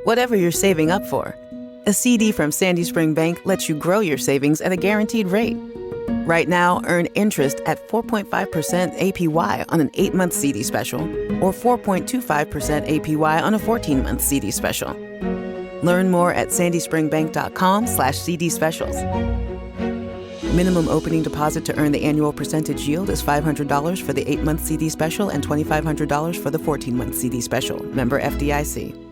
whatever you're saving up for. A CD from Sandy Spring Bank lets you grow your savings at a guaranteed rate. Right now, earn interest at 4.5% APY on an 8-month CD special or 4.25% APY on a 14-month CD special. Learn more at sandyspringbank.com/CD specials. Minimum opening deposit to earn the annual percentage yield is $500 for the 8-month CD special and $2,500 for the 14-month CD special. Member FDIC.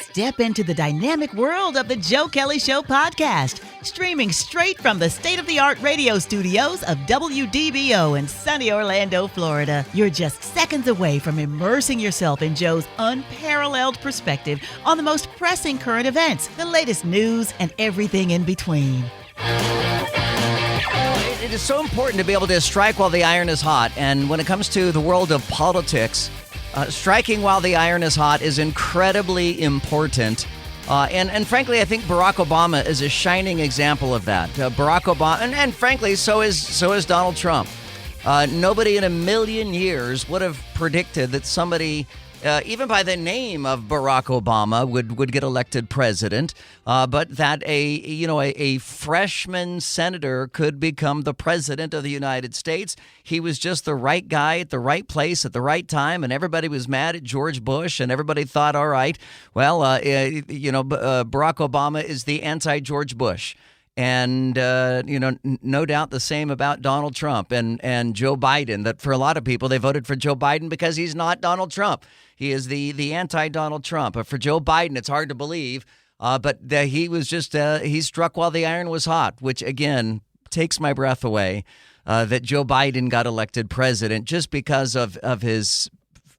Step into the dynamic world of the Joe Kelley Show podcast, streaming straight from the state-of-the-art radio studios of WDBO in sunny Orlando, Florida. You're just seconds away from immersing yourself in Joe's unparalleled perspective on the most pressing current events, the latest news, and everything in between. It is so important to be able to strike while the iron is hot. And when it comes to the world of politics, striking while the iron is hot is incredibly important. And frankly, I think Barack Obama is a shining example of that. Barack Obama, and frankly, so is Donald Trump. Nobody in a million years would have predicted that somebody, even by the name of Barack Obama, would get elected president, but that a freshman senator could become the president of the United States. He was just the right guy at the right place at the right time, and everybody was mad at George Bush, and everybody thought, all right, well, Barack Obama is the anti-George Bush. And, no doubt the same about Donald Trump and Joe Biden, that for a lot of people, they voted for Joe Biden because he's not Donald Trump. He is the anti-Donald Trump. But for Joe Biden, it's hard to believe. But he was just he struck while the iron was hot, which, again, takes my breath away that Joe Biden got elected president just because of his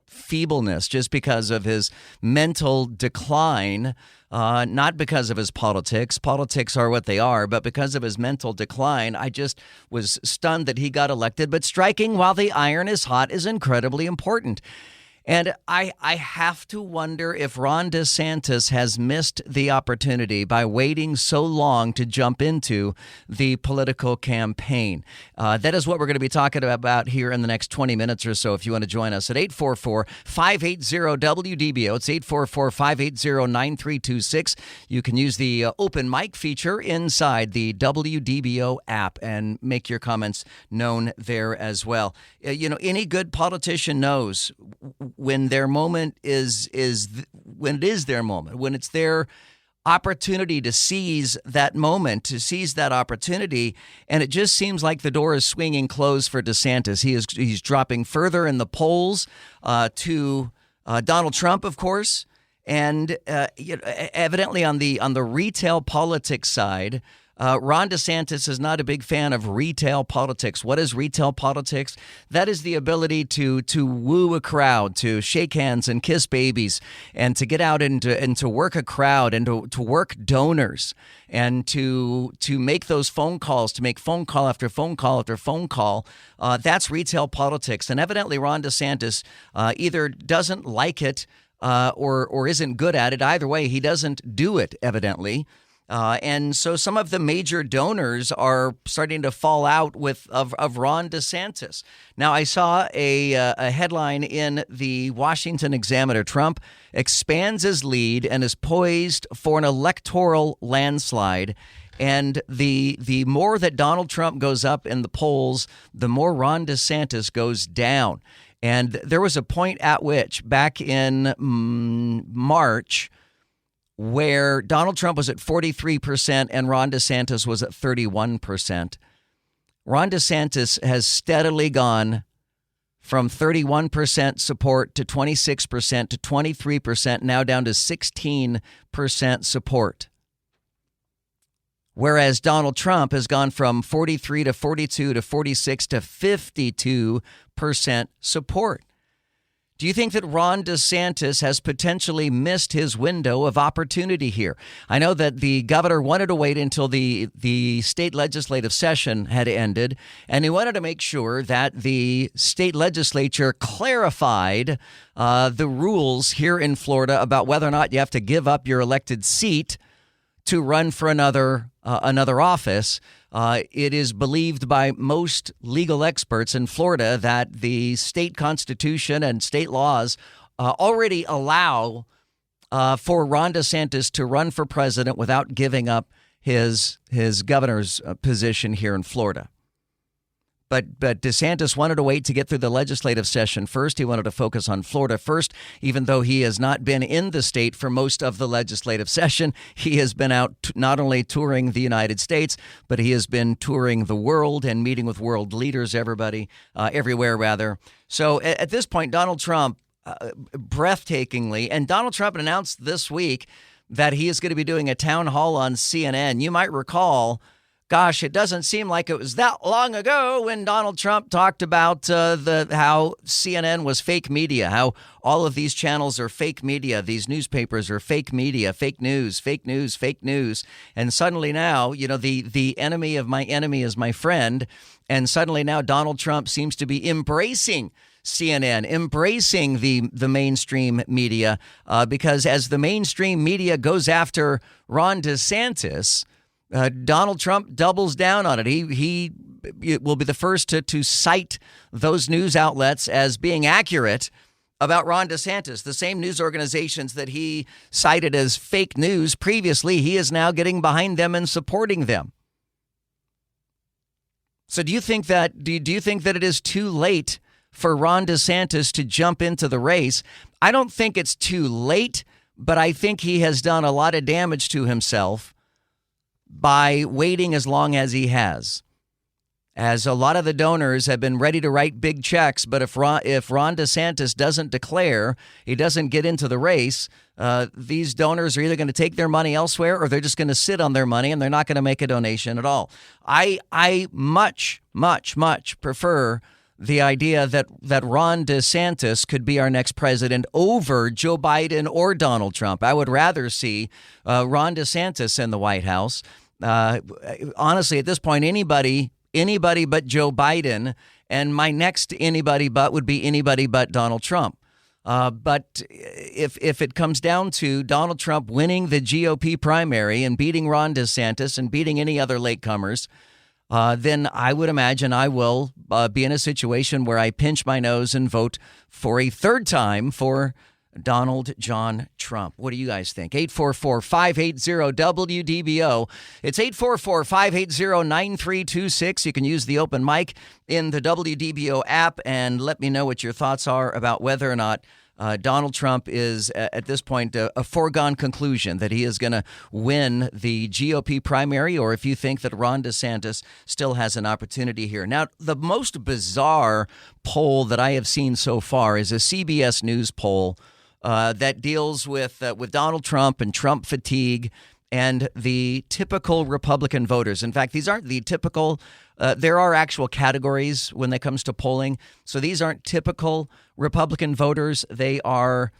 feebleness, just because of his mental decline. Not because of his politics. Politics are what they are, but because of his mental decline, I just was stunned that he got elected. But striking while the iron is hot is incredibly important. And I have to wonder if Ron DeSantis has missed the opportunity by waiting so long to jump into the political campaign. That is what we're going to be talking about here in the next 20 minutes or so. If you want to join us at 844-580-WDBO, it's 844-580-9326. You can use the open mic feature inside the WDBO app and make your comments known there as well. Any good politician knows when their moment is when it is their moment, when it's their opportunity to seize that moment, to seize that opportunity. And it just seems like the door is swinging closed for DeSantis. He's dropping further in the polls to Donald Trump, of course. And evidently on the retail politics side, Ron DeSantis is not a big fan of retail politics. What is retail politics? That is the ability to woo a crowd, to shake hands and kiss babies, and to get out and to work a crowd and to work donors and to make those phone calls, to make phone call after phone call after phone call. That's retail politics. And evidently Ron DeSantis either doesn't like it or isn't good at it. Either way, he doesn't do it, evidently. And so some of the major donors are starting to fall out of Ron DeSantis. Now, I saw a headline in the Washington Examiner. Trump expands his lead and is poised for an electoral landslide. And the more that Donald Trump goes up in the polls, the more Ron DeSantis goes down. And there was a point at which, back in March, where Donald Trump was at 43% and Ron DeSantis was at 31%. Ron DeSantis has steadily gone from 31% support to 26% to 23%, now down to 16% support. Whereas Donald Trump has gone from 43 to 42 to 46 to 52% support. Do you think that Ron DeSantis has potentially missed his window of opportunity here? I know that the governor wanted to wait until the state legislative session had ended, and he wanted to make sure that the state legislature clarified the rules here in Florida about whether or not you have to give up your elected seat to run for another office. It is believed by most legal experts in Florida that the state constitution and state laws already allow for Ron DeSantis to run for president without giving up his governor's position here in Florida. But DeSantis wanted to wait to get through the legislative session first. He wanted to focus on Florida first, even though he has not been in the state for most of the legislative session. He has been out not only touring the United States, but he has been touring the world and meeting with world leaders, everywhere, rather. So at this point, Donald Trump, breathtakingly, and Donald Trump announced this week that he is going to be doing a town hall on CNN. You might recall, gosh, it doesn't seem like it was that long ago when Donald Trump talked about how CNN was fake media, how all of these channels are fake media, these newspapers are fake media, fake news, fake news, fake news. And suddenly now, the enemy of my enemy is my friend. And suddenly now Donald Trump seems to be embracing CNN, embracing the mainstream media, because as the mainstream media goes after Ron DeSantis, Donald Trump doubles down on it. He will be the first to cite those news outlets as being accurate about Ron DeSantis. The same news organizations that he cited as fake news previously, he is now getting behind them and supporting them. So do you think that it is too late for Ron DeSantis to jump into the race? I don't think it's too late, but I think he has done a lot of damage to himself by waiting as long as he has, as a lot of the donors have been ready to write big checks. But if Ron DeSantis doesn't declare, he doesn't get into the race, these donors are either going to take their money elsewhere or they're just going to sit on their money and they're not going to make a donation at all. I much, much, much prefer the idea that Ron DeSantis could be our next president over Joe Biden or Donald Trump. I would rather see Ron DeSantis in the White House. Honestly, at this point, anybody but Joe Biden, and my next anybody but would be anybody but Donald Trump. But if it comes down to Donald Trump winning the GOP primary and beating Ron DeSantis and beating any other latecomers, then I would imagine I will be in a situation where I pinch my nose and vote for a third time for Donald John Trump. What do you guys think? 844-580-WDBO. It's 844-580-9326. You can use the open mic in the WDBO app and let me know what your thoughts are about whether or not Donald Trump is, at this point, a foregone conclusion that he is going to win the GOP primary, or if you think that Ron DeSantis still has an opportunity here. Now, the most bizarre poll that I have seen so far is a CBS News poll that deals with Donald Trump and Trump fatigue and the typical Republican voters. In fact, these aren't the typical. There are actual categories when it comes to polling. So these aren't typical Republican voters. They are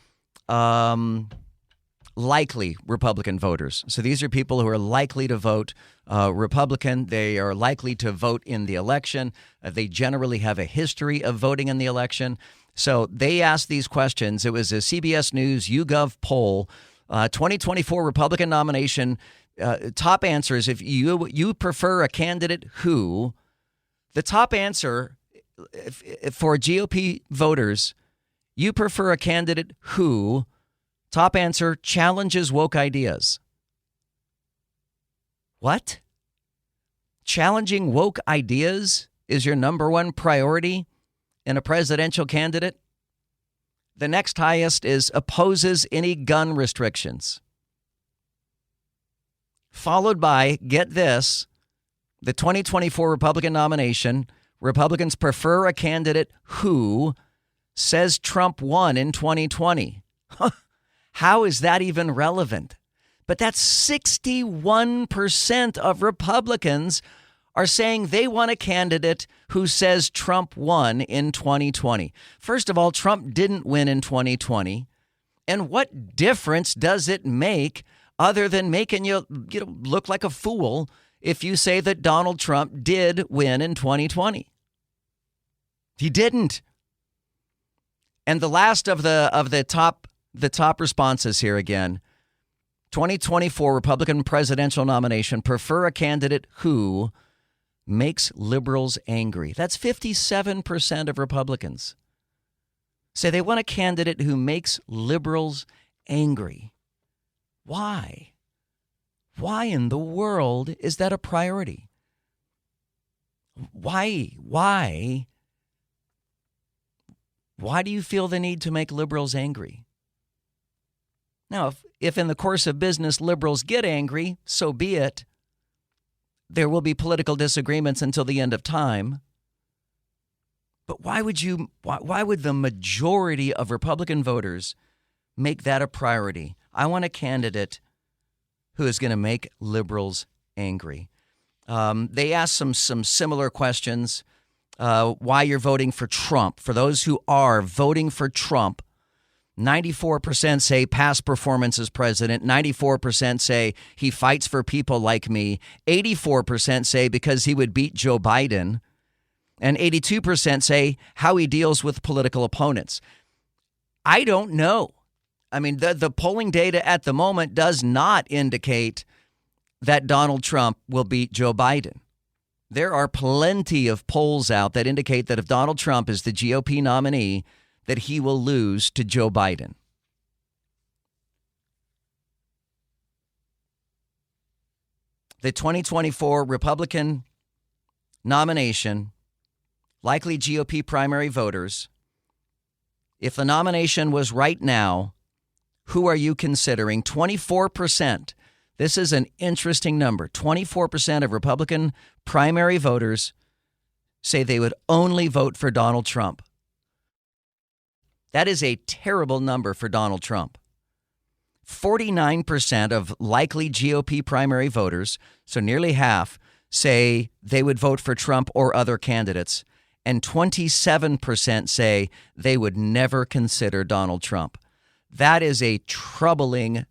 likely Republican voters. So these are people who are likely to vote Republican. They are likely to vote in the election. They generally have a history of voting in the election. So they asked these questions. It was a CBS News YouGov poll. 2024 Republican nomination, top answers. If you prefer a candidate who, the top answer for GOP voters, you prefer a candidate who, top answer, challenges woke ideas. What? Challenging woke ideas is your number one priority in a presidential candidate? The next highest is opposes any gun restrictions. Followed by, get this, the 2024 Republican nomination, Republicans prefer a candidate who says Trump won in 2020. How is that even relevant? But that's 61% of Republicans are saying they want a candidate who says Trump won in 2020. First of all, Trump didn't win in 2020. And what difference does it make other than making you look like a fool if you say that Donald Trump did win in 2020? He didn't. And the last of the top responses here again, 2024 Republican presidential nomination, prefer a candidate who makes liberals angry. That's 57% of Republicans say they want a candidate who makes liberals angry. Why? Why in the world is that a priority? Why do you feel the need to make liberals angry? Now, if in the course of business liberals get angry, so be it. There will be political disagreements until the end of time. But why would the majority of Republican voters make that a priority? I want a candidate who is going to make liberals angry. They asked some similar questions. Why you're voting for Trump. For those who are voting for Trump, 94% say past performance as president. 94% say he fights for people like me. 84% say because he would beat Joe Biden. And 82% say how he deals with political opponents. I don't know. I mean, the polling data at the moment does not indicate that Donald Trump will beat Joe Biden. There are plenty of polls out that indicate that if Donald Trump is the GOP nominee, that he will lose to Joe Biden. The 2024 Republican nomination, likely GOP primary voters, if the nomination was right now, who are you considering? 24%. This is an interesting number. 24% of Republican primary voters say they would only vote for Donald Trump. That is a terrible number for Donald Trump. 49% of likely GOP primary voters, so nearly half, say they would vote for Trump or other candidates. And 27% say they would never consider Donald Trump. That is a troubling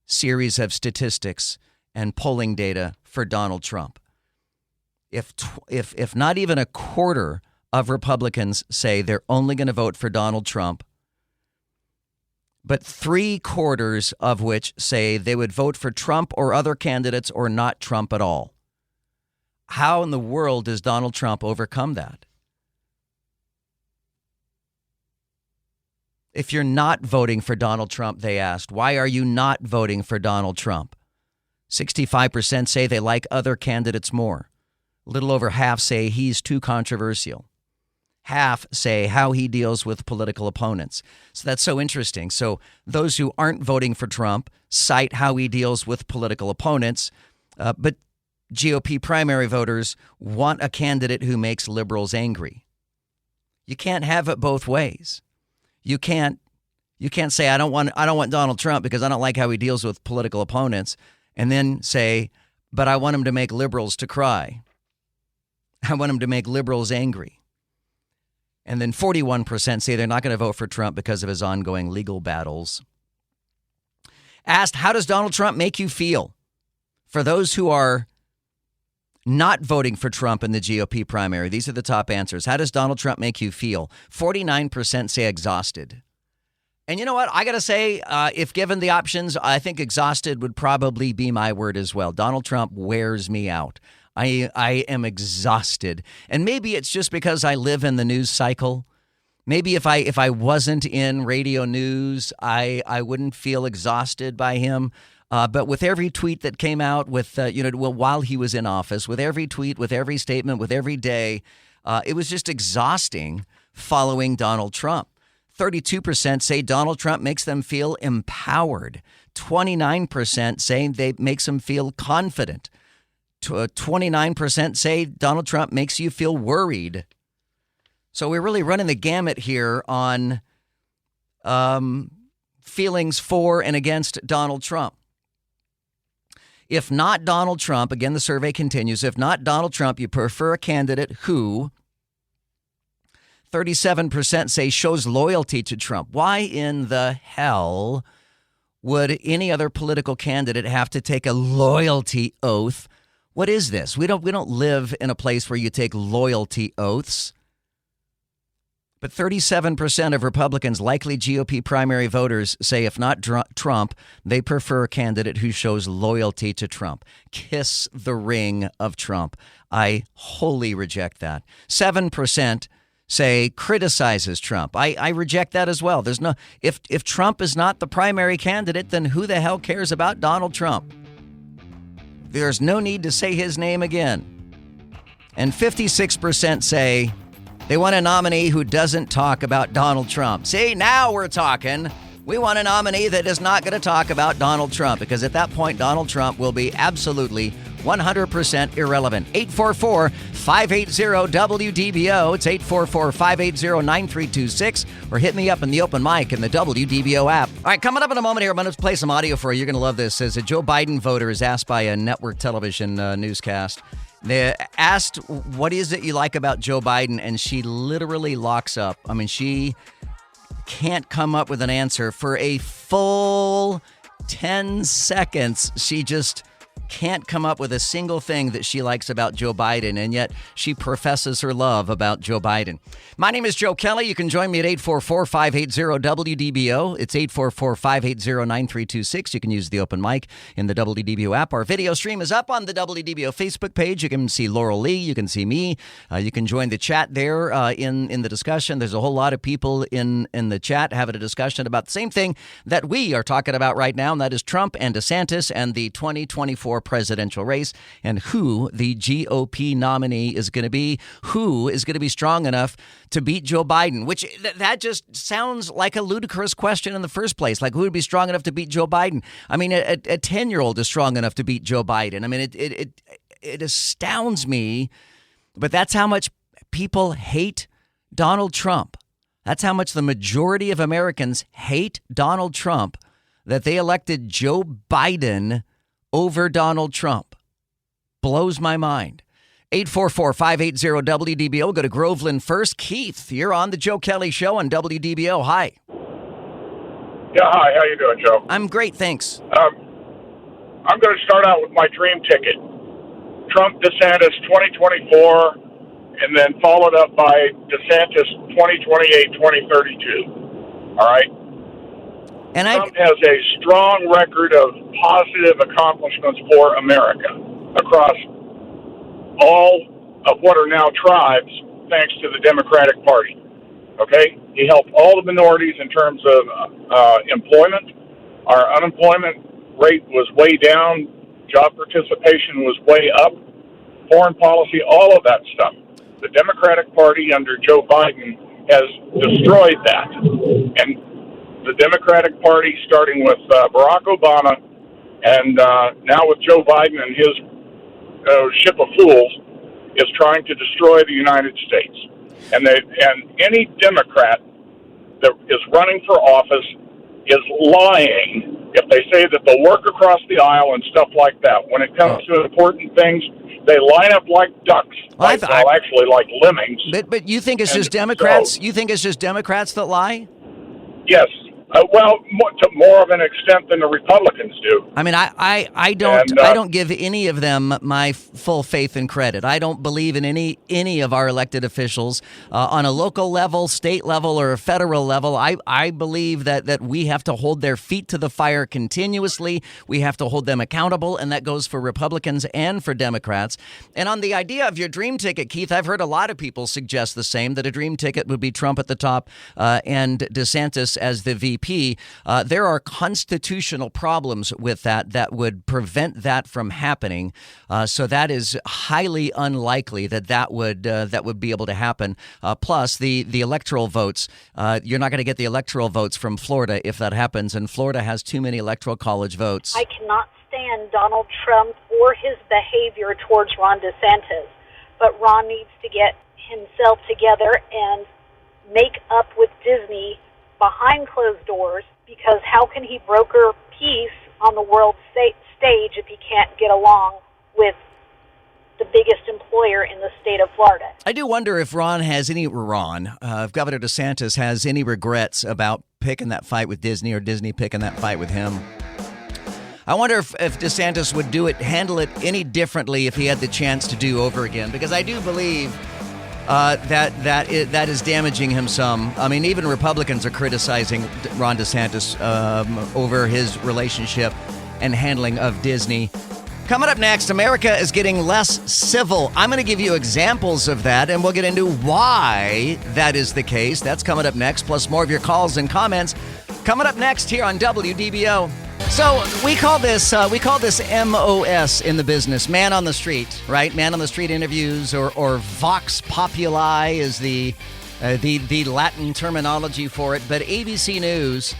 series of statistics and polling data for Donald Trump. If not even a quarter of Republicans say they're only going to vote for Donald Trump, but 3/4 of which say they would vote for Trump or other candidates or not Trump at all. How in the world does Donald Trump overcome that? If you're not voting for Donald Trump, they asked, why are you not voting for Donald Trump? 65% say they like other candidates more. A little over half say he's too controversial. Half say how he deals with political opponents. So that's so interesting. So those who aren't voting for Trump cite how he deals with political opponents, but GOP primary voters want a candidate who makes liberals angry. You can't have it both ways. You can't say I don't want Donald Trump because I don't like how he deals with political opponents, and then say, but I want him to make liberals to cry. I want him to make liberals angry. And then 41% say they're not going to vote for Trump because of his ongoing legal battles. Asked, how does Donald Trump make you feel? For those who are not voting for Trump in the GOP primary, these are the top answers. How does Donald Trump make you feel? 49% say exhausted. And you know what? I got to say, if given the options, I think exhausted would probably be my word as well. Donald Trump wears me out. I am exhausted. And maybe it's just because I live in the news cycle. Maybe if I wasn't in radio news, I wouldn't feel exhausted by him. But with every tweet that came out while he was in office, with every tweet, with every statement, with every day, it was just exhausting following Donald Trump. 32% say Donald Trump makes them feel empowered. 29% say they makes them feel confident. 29% say Donald Trump makes you feel worried. So we're really running the gamut here on feelings for and against Donald Trump. If not Donald Trump, again, the survey continues, if not Donald Trump, you prefer a candidate who 37% say shows loyalty to Trump. Why in the hell would any other political candidate have to take a loyalty oath? What is this? We don't live in a place where you take loyalty oaths. But 37% of Republicans, likely GOP primary voters, say if not Trump, they prefer a candidate who shows loyalty to Trump. Kiss the ring of Trump. I wholly reject that. 7% say, criticizes Trump. I reject that as well. There's no if Trump is not the primary candidate, then who the hell cares about Donald Trump? There's no need to say his name again. And 56% say they want a nominee who doesn't talk about Donald Trump. See, now we're talking. We want a nominee that is not going to talk about Donald Trump, because at that point, Donald Trump will be absolutely 100% irrelevant. 844-580-WDBO. It's 844-580-9326. Or hit me up in the open mic in the WDBO app. All right, coming up in a moment here, I'm going to play some audio for you. You're going to love this. As a Joe Biden voter is asked by a network television newscast, they asked, what is it you like about Joe Biden? And she literally locks up. I mean, she can't come up with an answer for a full 10 seconds. She just can't come up with a single thing that she likes about Joe Biden, and yet she professes her love about Joe Biden. My name is Joe Kelley. You can join me at 844-580-WDBO. It's 844-580-9326. You can use the open mic in the WDBO app. Our video stream is up on the WDBO Facebook page. You can see Laurel Lee. You can see me. You can join the chat there in the discussion. There's a whole lot of people in the chat having a discussion about the same thing that we are talking about right now, and that is Trump and DeSantis and the 2024 presidential race, and who the GOP nominee is going to be, who is going to be strong enough to beat Joe Biden, which that just sounds like a ludicrous question in the first place. Like, who would be strong enough to beat Joe Biden? I mean, a 10-year-old is strong enough to beat Joe Biden. I mean, it astounds me, but that's how much people hate Donald Trump. That's how much the majority of Americans hate Donald Trump, that they elected Joe Biden over Donald Trump. Blows my mind. 844-580-WDBO. Go to Groveland first. Keith, you're on the Joe Kelley Show on WDBO. Hi. Yeah, hi. How you doing, Joe? I'm great, thanks. I'm going to start out with my dream ticket. Trump, DeSantis, 2024, and then followed up by DeSantis, 2028, 2032. All right? And Trump has a strong record of positive accomplishments for America across all of what are now tribes, thanks to the Democratic Party. Okay? He helped all the minorities in terms of employment. Our unemployment rate was way down. Job participation was way up. Foreign policy, all of that stuff. The Democratic Party under Joe Biden has destroyed that. And the Democratic Party, starting with Barack Obama, and now with Joe Biden and his ship of fools, is trying to destroy the United States. And any Democrat that is running for office is lying if they say that they'll work across the aisle and stuff like that. When it comes to important things, they line up like ducks. Actually like lemmings. But you think it's just Democrats? You think it's just Democrats that lie? Yes. To more of an extent than the Republicans do. I mean, I don't give any of them my full faith and credit. I don't believe in any of our elected officials on a local level, state level, or a federal level. I believe that we have to hold their feet to the fire continuously. We have to hold them accountable, and that goes for Republicans and for Democrats. And on the idea of your dream ticket, Keith, I've heard a lot of people suggest the same, that a dream ticket would be Trump at the top and DeSantis as the VP. There are constitutional problems with that would prevent that from happening. So that is highly unlikely that would be able to happen. Plus, the electoral votes. You're not going to get the electoral votes from Florida if that happens, and Florida has too many electoral college votes. I cannot stand Donald Trump or his behavior towards Ron DeSantis, but Ron needs to get himself together and make up with Disney behind closed doors, because how can he broker peace on the world stage if he can't get along with the biggest employer in the state of Florida? I do wonder if if Governor DeSantis has any regrets about picking that fight with Disney, or Disney picking that fight with him. I wonder if DeSantis would handle it any differently if he had the chance to do over again, because I do believe that is damaging him some. I mean, even Republicans are criticizing Ron DeSantis over his relationship and handling of Disney. Coming up next, America is getting less civil. I'm going to give you examples of that, and we'll get into why that is the case. That's coming up next, plus more of your calls and comments. Coming up next here on WDBO. So we call this MOS in the business, man on the street, right? Man on the street interviews, or Vox Populi is the Latin terminology for it. But ABC News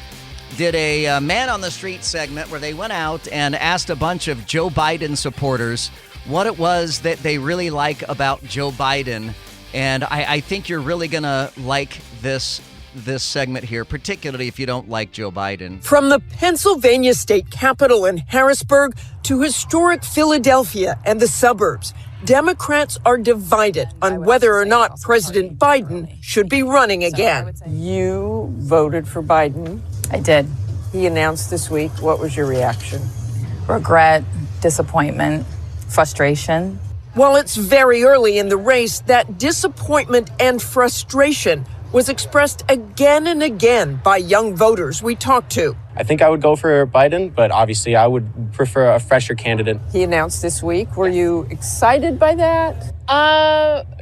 did a man on the street segment where they went out and asked a bunch of Joe Biden supporters what it was that they really like about Joe Biden. And I think you're really going to like this segment here, particularly if you don't like Joe Biden. From the Pennsylvania state capitol in Harrisburg to historic Philadelphia and the suburbs, Democrats are divided on whether or not President Biden should be running again. You voted for Biden. I did. He announced this week. What was your reaction? Regret, disappointment, frustration. While it's very early in the race, that disappointment and frustration was expressed again and again by young voters we talked to. I think I would go for Biden, but obviously I would prefer a fresher candidate. He announced this week. Were you excited by that?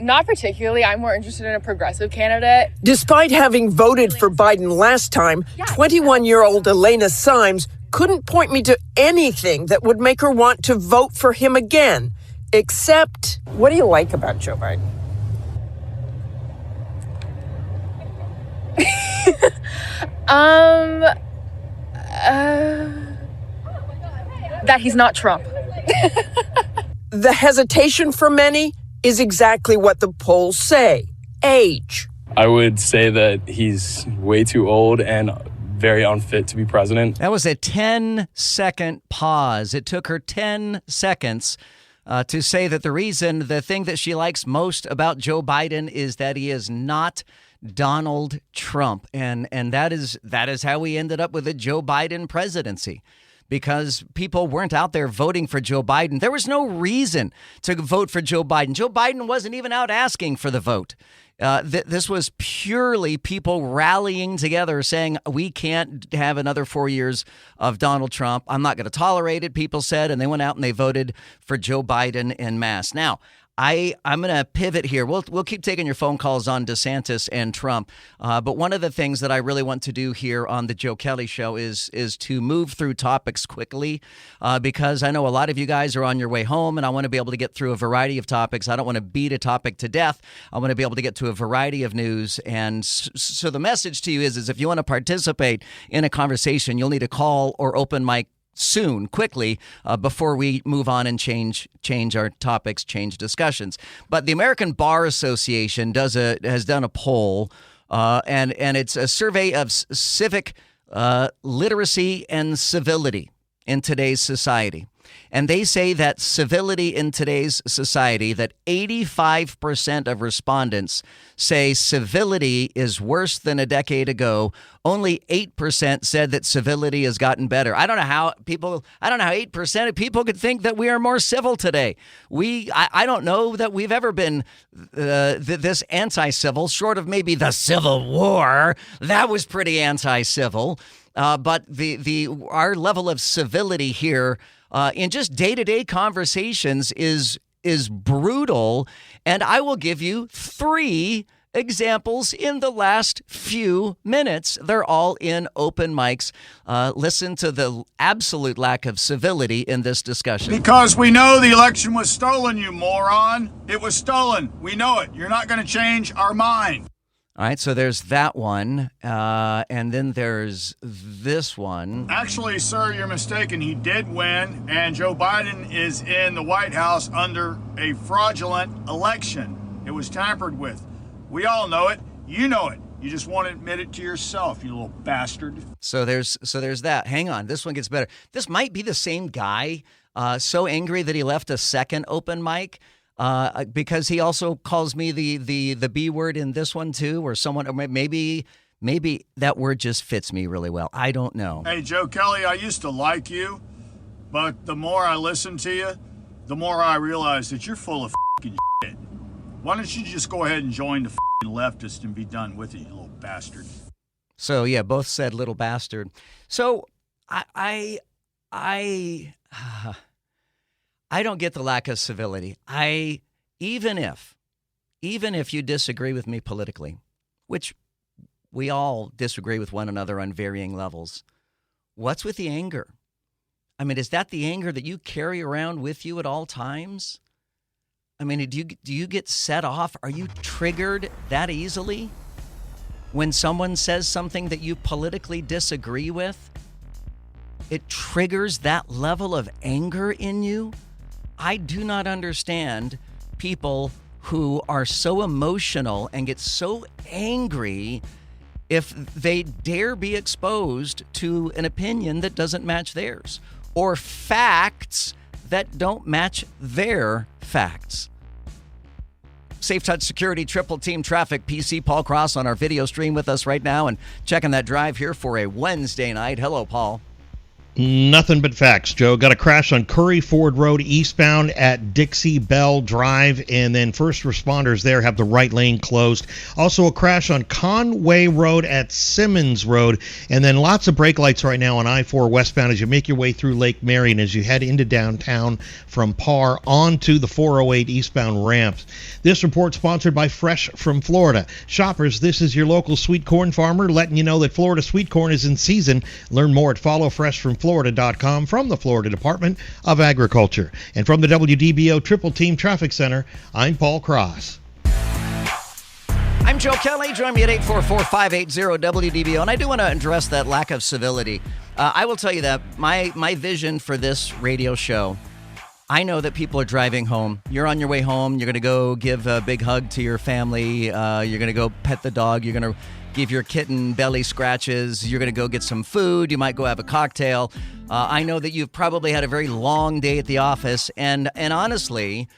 Not particularly. I'm more interested in a progressive candidate. Despite having voted for Biden last time, 21-year-old Elena Symes couldn't point me to anything that would make her want to vote for him again, except... What do you like about Joe Biden? That he's not Trump. The hesitation for many is exactly what the polls say. Age. I would say that he's way too old and very unfit to be president. That was a 10-second pause. It took her 10 seconds to say that the thing that she likes most about Joe Biden is that he is not Donald Trump. And that is how we ended up with a Joe Biden presidency, because people weren't out there voting for Joe Biden. There was no reason to vote for Joe Biden. Joe Biden wasn't even out asking for the vote. This was purely people rallying together saying, we can't have another 4 years of Donald Trump. I'm not going to tolerate it, people said, and they went out and they voted for Joe Biden en masse. Now, I'm going to pivot here. We'll keep taking your phone calls on DeSantis and Trump. But one of the things that I really want to do here on the Joe Kelley Show is to move through topics quickly, because I know a lot of you guys are on your way home, and I want to be able to get through a variety of topics. I don't want to beat a topic to death. I want to be able to get to a variety of news. And so the message to you is if you want to participate in a conversation, you'll need to call or open mic soon, quickly, before we move on and change our topics, change discussions. But the American Bar Association has done a poll, and it's a survey of civic literacy and civility in today's society. And they say that civility in today's society, that 85% of respondents say civility is worse than a decade ago. Only 8% said that civility has gotten better. I don't know how 8% of people could think that we are more civil today. I don't know that we've ever been this anti-civil, short of maybe the Civil War. That was pretty anti-civil. But our level of civility here in just day-to-day conversations is brutal. And I will give you 3 examples in the last few minutes. They're all in open mics. Listen to the absolute lack of civility in this discussion. Because we know the election was stolen, you moron. It was stolen. We know it. You're not going to change our mind. All right, so there's that one, and then there's this one. Actually, sir, you're mistaken. He did win, and Joe Biden is in the White House under a fraudulent election. It was tampered with. We all know it. You know it. You just won't admit it to yourself, you little bastard. So there's that. Hang on, this one gets better. This might be the same guy, so angry that he left a second open mic. Because he also calls me the B word in this one too, or maybe that word just fits me really well. I don't know. Hey, Joe Kelley, I used to like you, but the more I listen to you, the more I realize that you're full of f***ing shit. Why don't you just go ahead and join the f***ing leftist and be done with it, you little bastard. So yeah, both said little bastard. So I don't get the lack of civility. Even if you disagree with me politically, which we all disagree with one another on varying levels, what's with the anger? I mean, is that the anger that you carry around with you at all times? I mean, do you get set off? Are you triggered that easily when someone says something that you politically disagree with? It triggers that level of anger in you? I do not understand people who are so emotional and get so angry if they dare be exposed to an opinion that doesn't match theirs or facts that don't match their facts. Safe Touch Security, Triple Team Traffic, PC Paul Cross on our video stream with us right now and checking that drive here for a Wednesday night. Hello, Paul. Nothing but facts, Joe. Got a crash on Curry Ford Road eastbound at Dixie Bell Drive, and then first responders there have the right lane closed. Also a crash on Conway Road at Simmons Road, and then lots of brake lights right now on I-4 westbound as you make your way through Lake Marion as you head into downtown from Parr onto the 408 eastbound ramps. This report sponsored by Fresh from Florida. Shoppers, this is your local sweet corn farmer letting you know that Florida sweet corn is in season. Learn more at followfreshfromflorida.com from the Florida Department of Agriculture. And from the WDBO Triple Team Traffic Center, I'm Paul Cross. I'm Joe Kelley. Join me at 844-580-WDBO. And I do want to address that lack of civility. I will tell you that my vision for this radio show, I know that people are driving home. You're on your way home. You're going to go give a big hug to your family. You're going to go pet the dog. You're going to give your kitten belly scratches. You're going to go get some food. You might go have a cocktail. I know that you've probably had a very long day at the office. And honestly,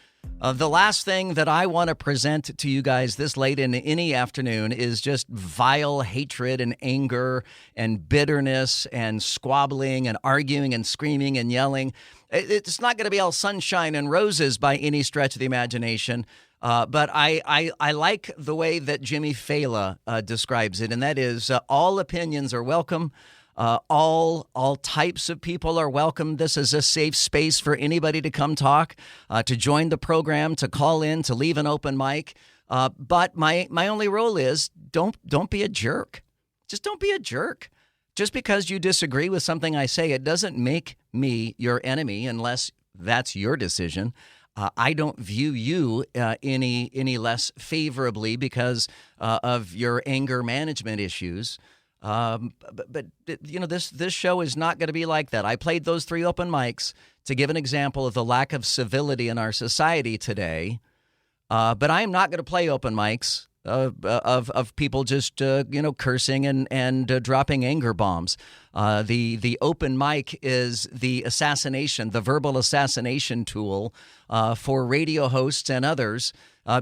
the last thing that I want to present to you guys this late in any afternoon is just vile hatred and anger and bitterness and squabbling and arguing and screaming and yelling. It's not going to be all sunshine and roses by any stretch of the imagination. But I like the way that Jimmy Fallon describes it, and that is all opinions are welcome. All types of people are welcome. This is a safe space for anybody to come talk, to join the program, to call in, to leave an open mic. But my only rule is don't be a jerk. Just don't be a jerk. Just because you disagree with something I say, it doesn't make me your enemy unless that's your decision. I don't view you any less favorably because of your anger management issues. But you know, this show is not going to be like that. I played those 3 open mics to give an example of the lack of civility in our society today. But I am not going to play open mics of people just cursing and dropping anger bombs. The open mic is the verbal assassination tool for radio hosts and others.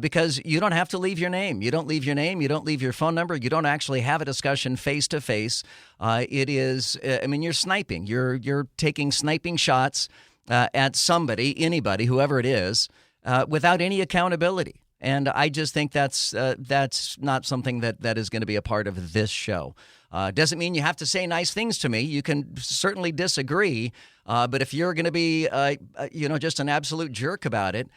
Because you don't have to leave your name. You don't leave your name. You don't leave your phone number. You don't actually have a discussion face to face. It is, you're sniping. You're taking sniping shots at somebody, anybody, whoever it is, without any accountability. And I just think that's not something that is going to be a part of this show. Doesn't mean you have to say nice things to me. You can certainly disagree. But if you're going to be, just an absolute jerk about it,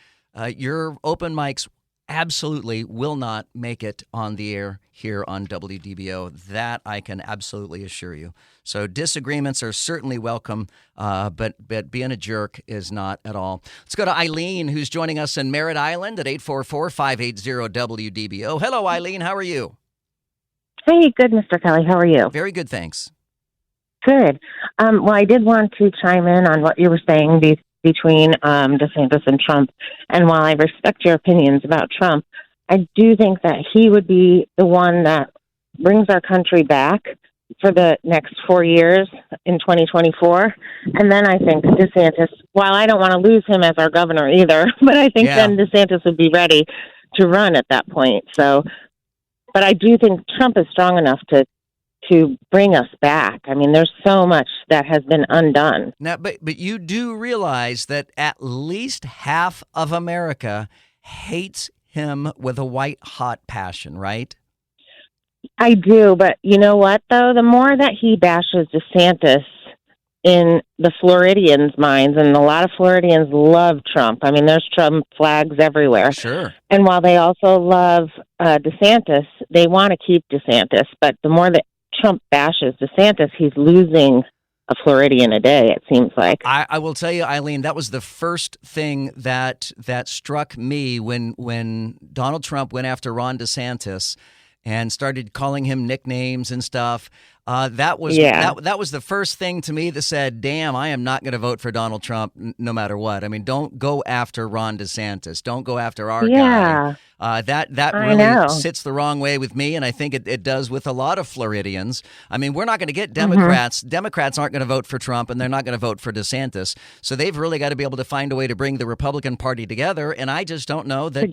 your open mics absolutely will not make it on the air here on WDBO. That I can absolutely assure you. So disagreements are certainly welcome, but being a jerk is not at all. Let's go to Eileen, who's joining us in Merritt Island at 844-580-WDBO. Hello, Eileen. How are you? Hey, good, Mr. Kelley. How are you? Very good, thanks. Good. Well, I did want to chime in on what you were saying between DeSantis and Trump. And while I respect your opinions about Trump, I do think that he would be the one that brings our country back for the next 4 years in 2024. And then I think DeSantis, while I don't want to lose him as our governor either, but I think then DeSantis would be ready to run at that point. So, but I do think Trump is strong enough to bring us back. I mean, there's so much that has been undone. Now, but you do realize that at least half of America hates him with a white-hot passion, right? I do, but you know what, though? The more that he bashes DeSantis, in the Floridians' minds, and a lot of Floridians love Trump. I mean, there's Trump flags everywhere. Sure. And while they also love DeSantis, they want to keep DeSantis. But the more that Trump bashes DeSantis, he's losing a Floridian a day, it seems like. I will tell you, Eileen, that was the first thing that struck me when Donald Trump went after Ron DeSantis and started calling him nicknames and stuff. That was the first thing to me that said, damn, I am not going to vote for Donald Trump no matter what. I mean, don't go after Ron DeSantis. Don't go after our guy. That really sits the wrong way with me, and I think it does with a lot of Floridians. I mean, we're not going to get Democrats. Mm-hmm. Democrats aren't going to vote for Trump, and they're not going to vote for DeSantis. So they've really got to be able to find a way to bring the Republican Party together, and I just don't know that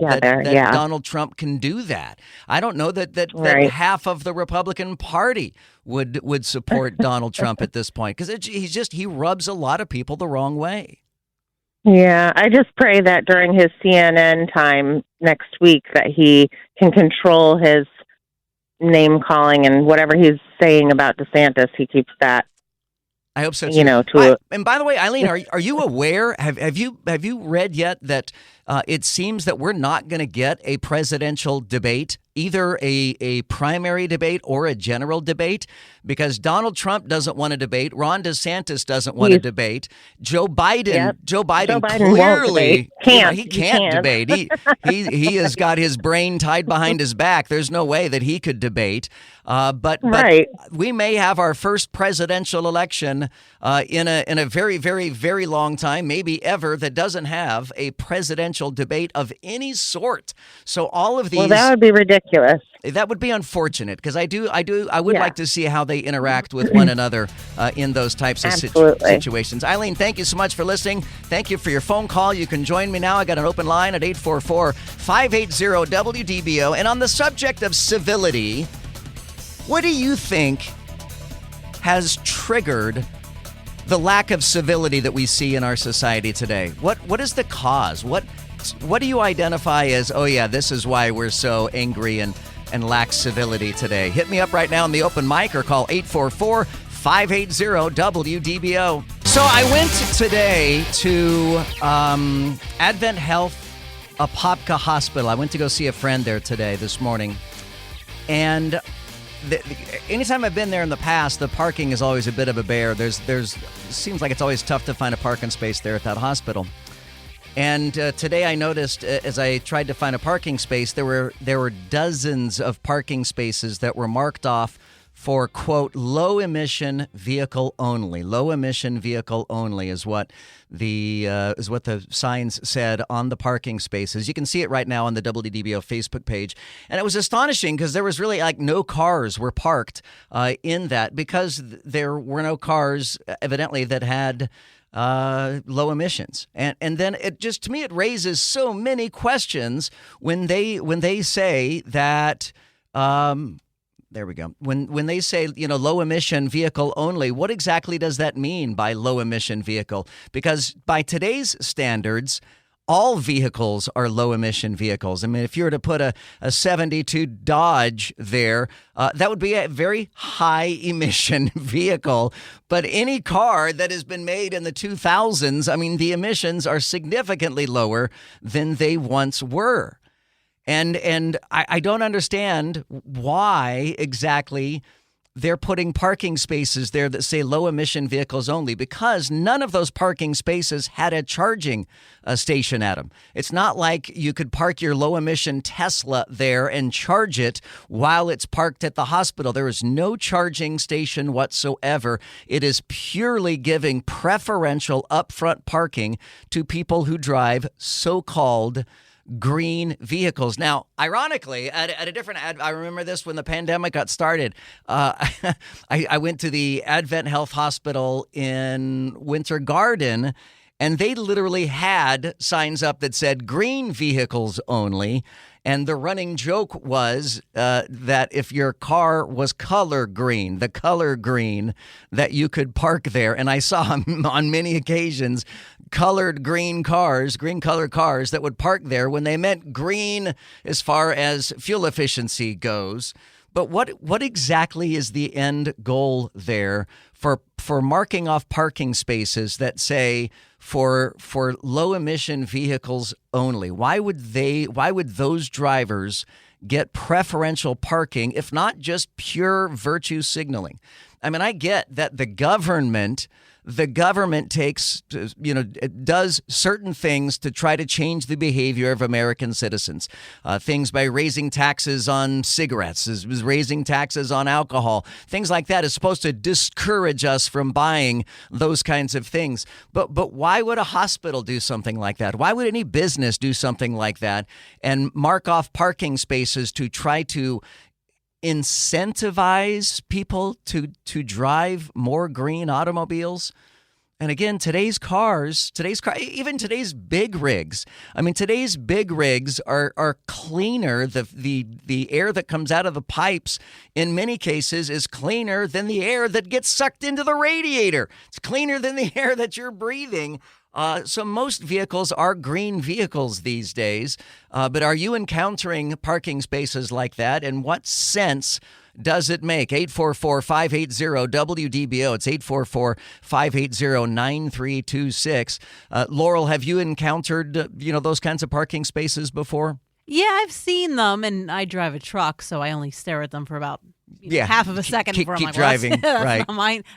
Donald Trump can do that. I don't know that half of the Republican Party would support Donald Trump at this point, because he rubs a lot of people the wrong way. Yeah, I just pray that during his CNN time next week that he can control his name calling and whatever he's saying about DeSantis, he keeps that. I hope so too. And by the way, Eileen, are you aware? Have you read yet that it seems that we're not going to get a presidential debate, either a primary debate or a general debate, because Donald Trump doesn't want to debate. Ron DeSantis doesn't want to debate. Joe Biden clearly he can't debate. He has got his brain tied behind his back. There's no way that he could debate. But we may have our first presidential election in a very, very, very long time, maybe ever, that doesn't have a presidential debate of any sort. So all of these. Well, that would be ridiculous. That would be unfortunate, because I would like to see how they interact with one another in those types of situations. Eileen, thank you so much for listening. Thank you for your phone call. You can join me now. I got an open line at 844-580-WDBO. And on the subject of civility, what do you think has triggered the lack of civility that we see in our society today? What is the cause? What do you identify as, oh yeah, this is why we're so angry and lack civility today? Hit me up right now on the open mic or call 844-580-WDBO. So I went today to Advent Health Apopka Hospital. I went to go see a friend there this morning. And anytime I've been there in the past, the parking is always a bit of a bear. Seems like it's always tough to find a parking space there at that hospital. And today I noticed, as I tried to find a parking space, there were dozens of parking spaces that were marked off for, quote, low emission vehicle only. Low emission vehicle only is what the signs said on the parking spaces. You can see it right now on the WDBO Facebook page. And it was astonishing because there was really no cars were parked in that, because there were no cars evidently that had low emissions. And then it just, to me, it raises so many questions when they say that, there we go. When they say, low emission vehicle only, what exactly does that mean by low emission vehicle? Because by today's standards, all vehicles are low emission vehicles. I mean, if you were to put a 72 Dodge there, that would be a very high emission vehicle. But any car that has been made in the 2000s, I mean, the emissions are significantly lower than they once were. And I don't understand why exactly they're putting parking spaces there that say low emission vehicles only, because none of those parking spaces had a charging station at them. It's not like you could park your low emission Tesla there and charge it while it's parked at the hospital. There is no charging station whatsoever. It is purely giving preferential upfront parking to people who drive so-called green vehicles. Now, ironically, at a different I remember this when the pandemic got started. I went to the Advent Health Hospital in Winter Garden, and they literally had signs up that said green vehicles only. And the running joke was that if your car was color green, the color green, that you could park there. And I saw on many occasions colored green colored cars that would park there when they meant green as far as fuel efficiency goes. But what exactly is the end goal there for marking off parking spaces that say for low emission vehicles only? Why would those drivers get preferential parking if not just pure virtue signaling? I mean, I get that the government takes, does certain things to try to change the behavior of American citizens. Things by raising taxes on cigarettes, is raising taxes on alcohol. Things like that is supposed to discourage us from buying those kinds of things. But why would a hospital do something like that? Why would any business do something like that and mark off parking spaces to try to incentivize people to drive more green automobiles? And again, today's even today's big rigs. I mean, today's big rigs are cleaner. The air that comes out of the pipes in many cases is cleaner than the air that gets sucked into the radiator. It's cleaner than the air that you're breathing. So most vehicles are green vehicles these days. But are you encountering parking spaces like that? And what sense does it make? 844-580-WDBO. It's 844-580-9326. Laurel, have you encountered, those kinds of parking spaces before? Yeah, I've seen them, and I drive a truck, so I only stare at them for about half of a second before I'm like, driving. That's right.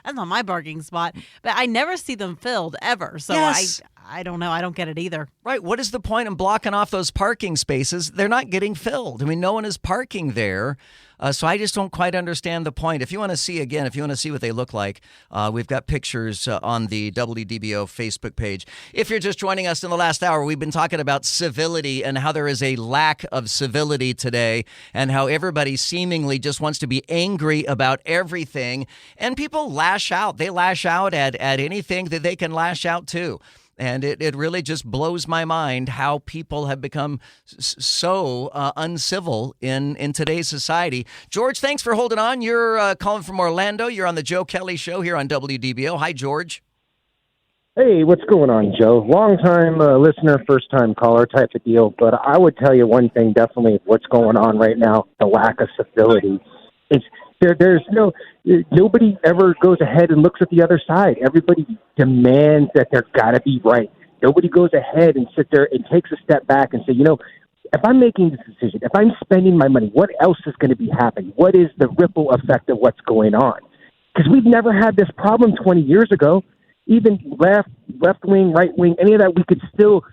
That's not my parking spot. But I never see them filled ever. So yes. I don't know. I don't get it either. Right. What is the point in blocking off those parking spaces? They're not getting filled. I mean, no one is parking there. So I just don't quite understand the point. If you want to see what they look like, we've got pictures on the WDBO Facebook page. If you're just joining us in the last hour, we've been talking about civility and how there is a lack of civility today and how everybody seemingly just wants to be angry about everything. And people lash out. They lash out at anything that they can lash out to. And it really just blows my mind how people have become so uncivil in today's society. George, thanks for holding on. You're calling from Orlando. You're on the Joe Kelley Show here on WDBO. Hi, George. Hey, what's going on, Joe? Long-time listener, first-time caller type of deal. But I would tell you one thing, definitely what's going on right now, the lack of civility. There's nobody ever goes ahead and looks at the other side. Everybody demands that they're got to be right. Nobody goes ahead and sits there and takes a step back and say, if I'm making this decision, if I'm spending my money, what else is going to be happening? What is the ripple effect of what's going on? Because we've never had this problem 20 years ago. Even left wing, right wing, any of that, we could still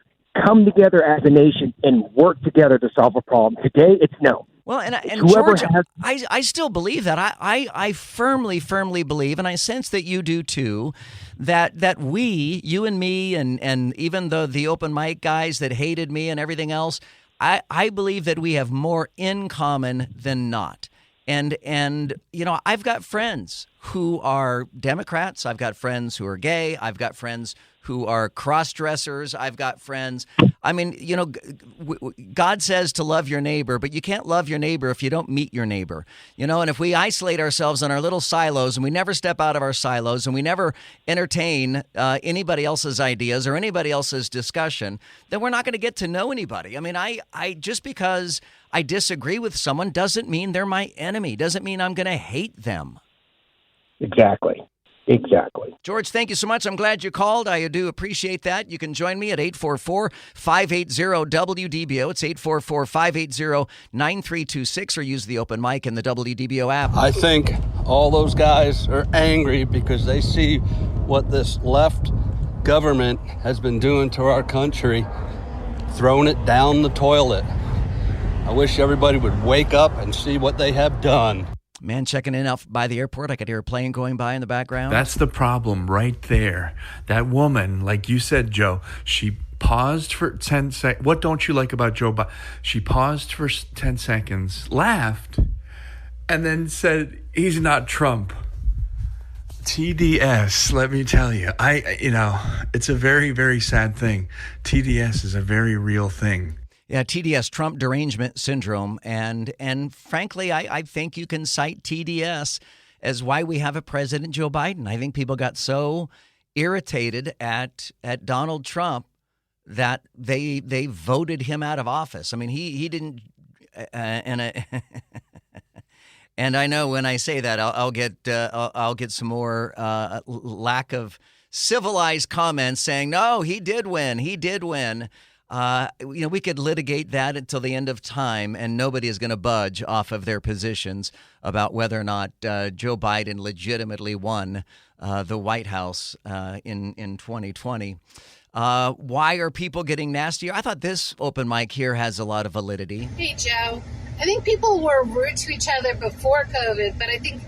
come together as a nation and work together to solve a problem. Today, it's no. Well, and George, I still believe that. I firmly believe, and I sense that you do too, that you and me, and even the open mic guys that hated me and everything else, I believe that we have more in common than not. And I've got friends who are Democrats. I've got friends who are gay. I've got friends who are cross-dressers. I've got friends. I mean, God says to love your neighbor, but you can't love your neighbor if you don't meet your neighbor. And if we isolate ourselves in our little silos and we never step out of our silos and we never entertain anybody else's ideas or anybody else's discussion, then we're not going to get to know anybody. I mean, I just because I disagree with someone doesn't mean they're my enemy, doesn't mean I'm going to hate them. Exactly. George, thank you so much. I'm glad you called. I do appreciate that. You can join me at 844-580-WDBO. It's 844-580-9326 or use the open mic in the WDBO app. I think all those guys are angry because they see what this left government has been doing to our country, throwing it down the toilet. I wish everybody would wake up and see what they have done. Man checking in out by the airport. I could hear a plane going by in the background. That's the problem right there. That woman, like you said, Joe, she paused for 10 seconds. What don't you like about Joe Biden? She paused for 10 seconds, laughed, and then said, he's not Trump. TDS, let me tell you. It's a very, very sad thing. TDS is a very real thing. Yeah, TDS, Trump Derangement Syndrome. And frankly, I think you can cite TDS as why we have a President Joe Biden. I think people got so irritated at Donald Trump that they voted him out of office. I mean, he didn't And I know when I say that, I'll get some more lack of civilized comments saying, no, he did win. He did win. We could litigate that until the end of time, and nobody is going to budge off of their positions about whether or not Joe Biden legitimately won the White House in 2020. Why are people getting nastier? I thought this open mic here has a lot of validity. Hey, Joe. I think people were rude to each other before COVID, but I think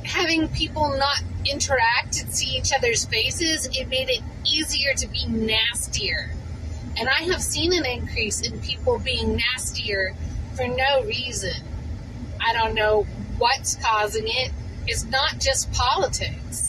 having people not interact and see each other's faces, it made it easier to be nastier. And I have seen an increase in people being nastier for no reason. I don't know what's causing it. It's not just politics.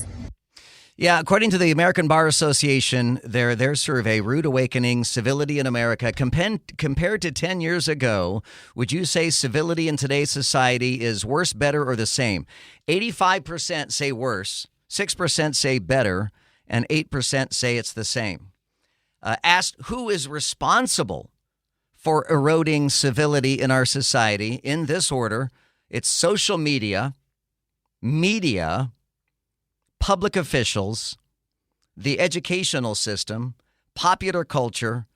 Yeah, according to the American Bar Association, their survey, Rude Awakening, Civility in America, compared to 10 years ago, would you say civility in today's society is worse, better, or the same? 85% say worse, 6% say better, and 8% say it's the same. Asked who is responsible for eroding civility in our society, in this order, it's social media, public officials, the educational system, popular culture,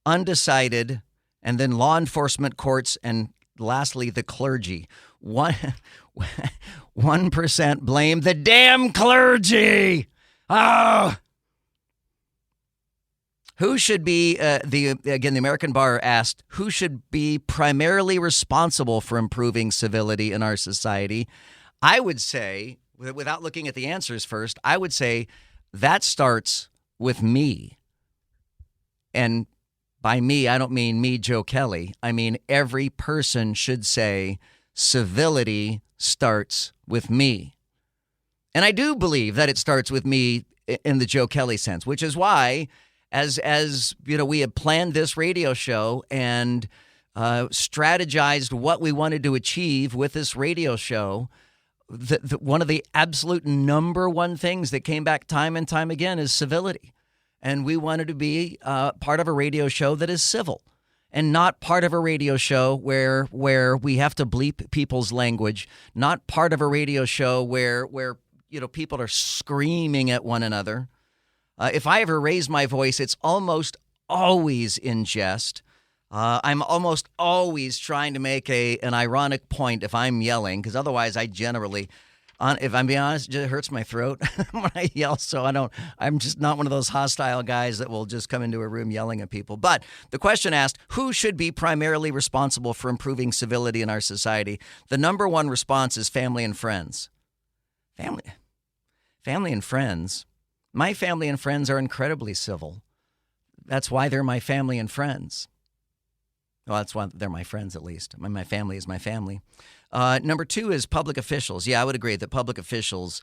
undecided, and then law enforcement, courts, and lastly, the clergy. 1% blame the damn clergy. Oh! Who should be, the American Bar asked, who should be primarily responsible for improving civility in our society? I would say, without looking at the answers first, I would say that starts with me. And by me, I don't mean me, Joe Kelley. I mean every person should say civility starts with me. And I do believe that it starts with me in the Joe Kelley sense, which is why, as you know, we had planned this radio show and strategized what we wanted to achieve with this radio show. One of the absolute number one things that came back time and time again is civility. And we wanted to be part of a radio show that is civil and not part of a radio show where we have to bleep people's language, not part of a radio show where people are screaming at one another. If I ever raise my voice, it's almost always in jest. I'm almost always trying to make an ironic point if I'm yelling, because otherwise I generally, if I'm being honest, it hurts my throat when I yell. So I'm just not one of those hostile guys that will just come into a room yelling at people. But the question asked, who should be primarily responsible for improving civility in our society? The number one response is family and friends. Family and friends. My family and friends are incredibly civil. That's why they're my family and friends. Well, that's why they're my friends, at least. My family is my family. Number two is public officials. Yeah, I would agree that public officials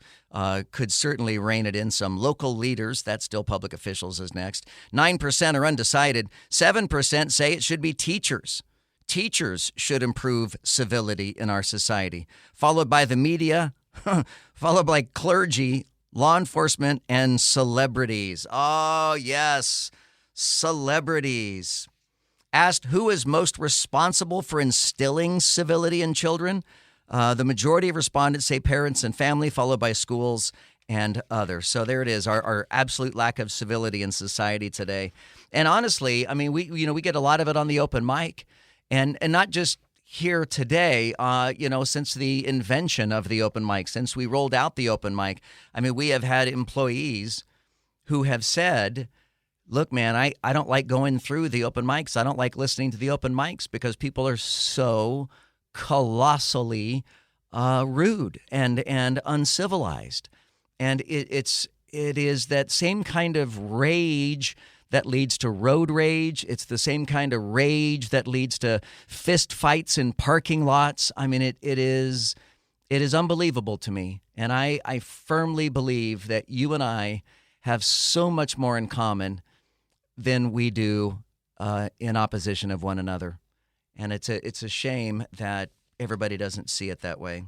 could certainly rein it in some. Local leaders, that's still public officials is next. 9% are undecided. 7% say it should be teachers. Teachers should improve civility in our society. Followed by the media, followed by clergy, law enforcement, and celebrities. Oh, yes, celebrities. Asked who is most responsible for instilling civility in children. The majority of respondents say parents and family, followed by schools and others. So there it is, our absolute lack of civility in society today. And honestly, I mean, we get a lot of it on the open mic, and not just here today, since the invention of the open mic, since we rolled out the open mic. I mean, we have had employees who have said, look, man, I don't like going through the open mics. I don't like listening to the open mics because people are so colossally rude and uncivilized. And it is that same kind of rage that leads to road rage. It's the same kind of rage that leads to fist fights in parking lots. I mean, it is unbelievable to me. And I firmly believe that you and I have so much more in common than we do in opposition of one another. And it's a shame that everybody doesn't see it that way.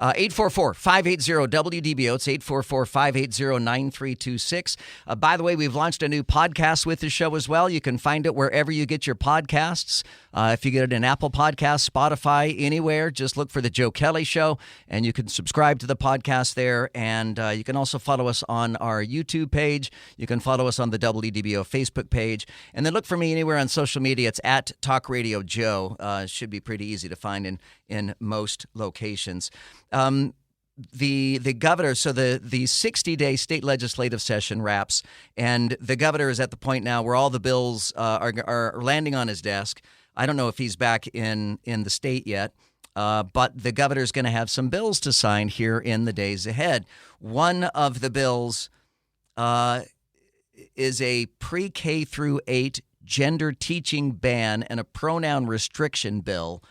844-580-WDBO. It's 844-580-9326. By the way, we've launched a new podcast with the show as well. You can find it wherever you get your podcasts. If you get it in Apple Podcasts, Spotify, anywhere, just look for The Joe Kelley Show, and you can subscribe to the podcast there. And you can also follow us on our YouTube page. You can follow us on the WDBO Facebook page. And then look for me anywhere on social media. It's at Talk Radio Joe. Should be pretty easy to find in most locations. The governor, so the 60-day state legislative session wraps, and the governor is at the point now where all the bills are landing on his desk. I don't know if he's back in the state yet, but the governor is going to have some bills to sign here in the days ahead. One of the bills is a pre-K through 8 gender teaching ban and a pronoun restriction bill.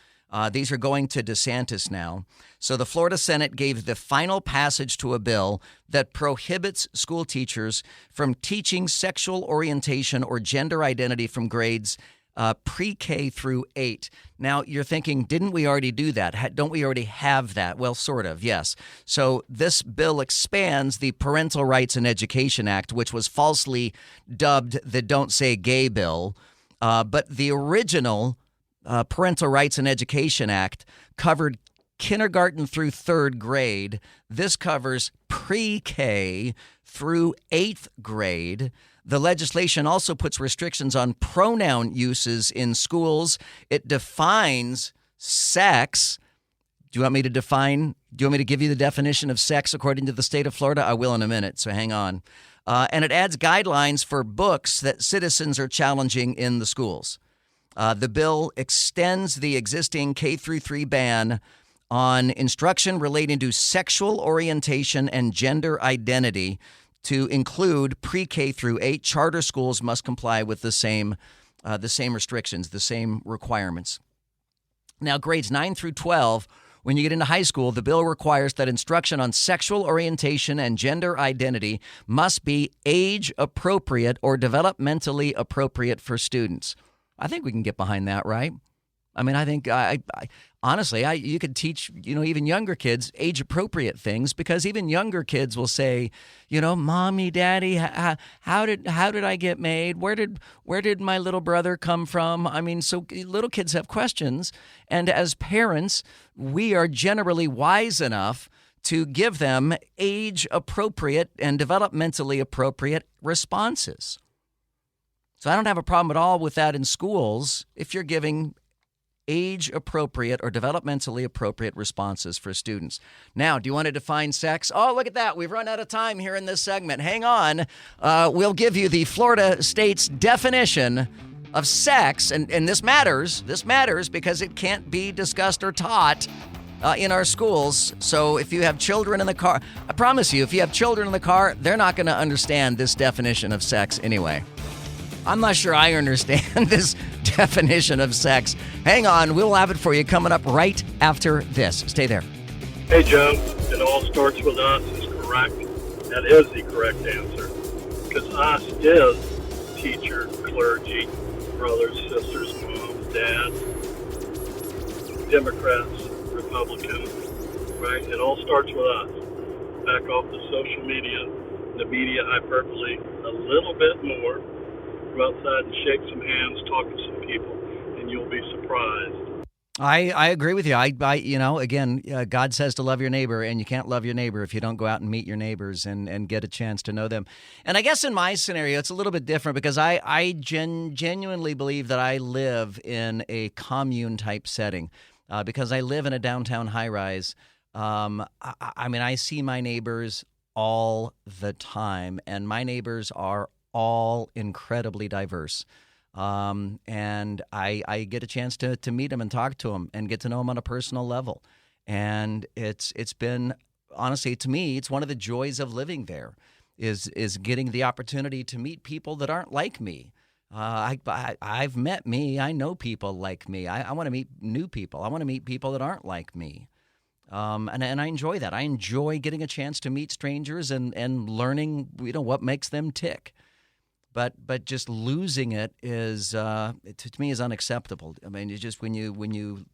These are going to DeSantis now. So the Florida Senate gave the final passage to a bill that prohibits school teachers from teaching sexual orientation or gender identity from grades pre-K through 8. Now, you're thinking, didn't we already do that? Don't we already have that? Well, sort of, yes. So this bill expands the Parental Rights and Education Act, which was falsely dubbed the Don't Say Gay bill. But the original Parental Rights and Education Act covered kindergarten through 3rd grade. This covers pre-K through 8th grade. The legislation also puts restrictions on pronoun uses in schools. It defines sex. Do you want me to give you the definition of sex according to the state of Florida? I will in a minute, so hang on. And it adds guidelines for books that citizens are challenging in the schools. The bill extends the existing K through 3 ban on instruction relating to sexual orientation and gender identity to include pre-K through 8. Charter schools must comply with the same restrictions, the same requirements. Now, grades 9 through 12, when you get into high school, the bill requires that instruction on sexual orientation and gender identity must be age appropriate or developmentally appropriate for students. I think we can get behind that, right? I mean, I think honestly, you could teach, even younger kids age-appropriate things, because even younger kids will say, Mommy, Daddy, how did I get made? Where did my little brother come from? I mean, so little kids have questions, and as parents, we are generally wise enough to give them age-appropriate and developmentally appropriate responses. So I don't have a problem at all with that in schools if you're giving age-appropriate or developmentally appropriate responses for students. Now, do you want to define sex? Oh, look at that. We've run out of time here in this segment. Hang on. We'll give you the Florida state's definition of sex. And this matters. This matters because it can't be discussed or taught in our schools. So if you have children in the car, I promise you, if you have children in the car, they're not going to understand this definition of sex anyway. I'm not sure I understand this definition of sex. Hang on, we'll have it for you coming up right after this. Stay there. Hey, Joe, it all starts with us is correct. That is the correct answer. Because us is teacher, clergy, brothers, sisters, moms, dads, Democrats, Republicans, right? It all starts with us. Back off the social media, the media hyperbole a little bit more. Go outside and shake some hands, talk to some people, and you'll be surprised. I agree with you. Again, God says to love your neighbor, and you can't love your neighbor if you don't go out and meet your neighbors and get a chance to know them. And I guess in my scenario, it's a little bit different because I genuinely believe that I live in a commune-type setting because I live in a downtown high-rise. I see my neighbors all the time, and my neighbors are all incredibly diverse. And I get a chance to meet them and talk to them and get to know them on a personal level. And it's been, honestly, to me, it's one of the joys of living there is getting the opportunity to meet people that aren't like me. I've met me. I know people like me. I want to meet new people. I want to meet people that aren't like me. And I enjoy that. I enjoy getting a chance to meet strangers and learning, what makes them tick. But just losing it is to me is unacceptable. I mean, it's just when you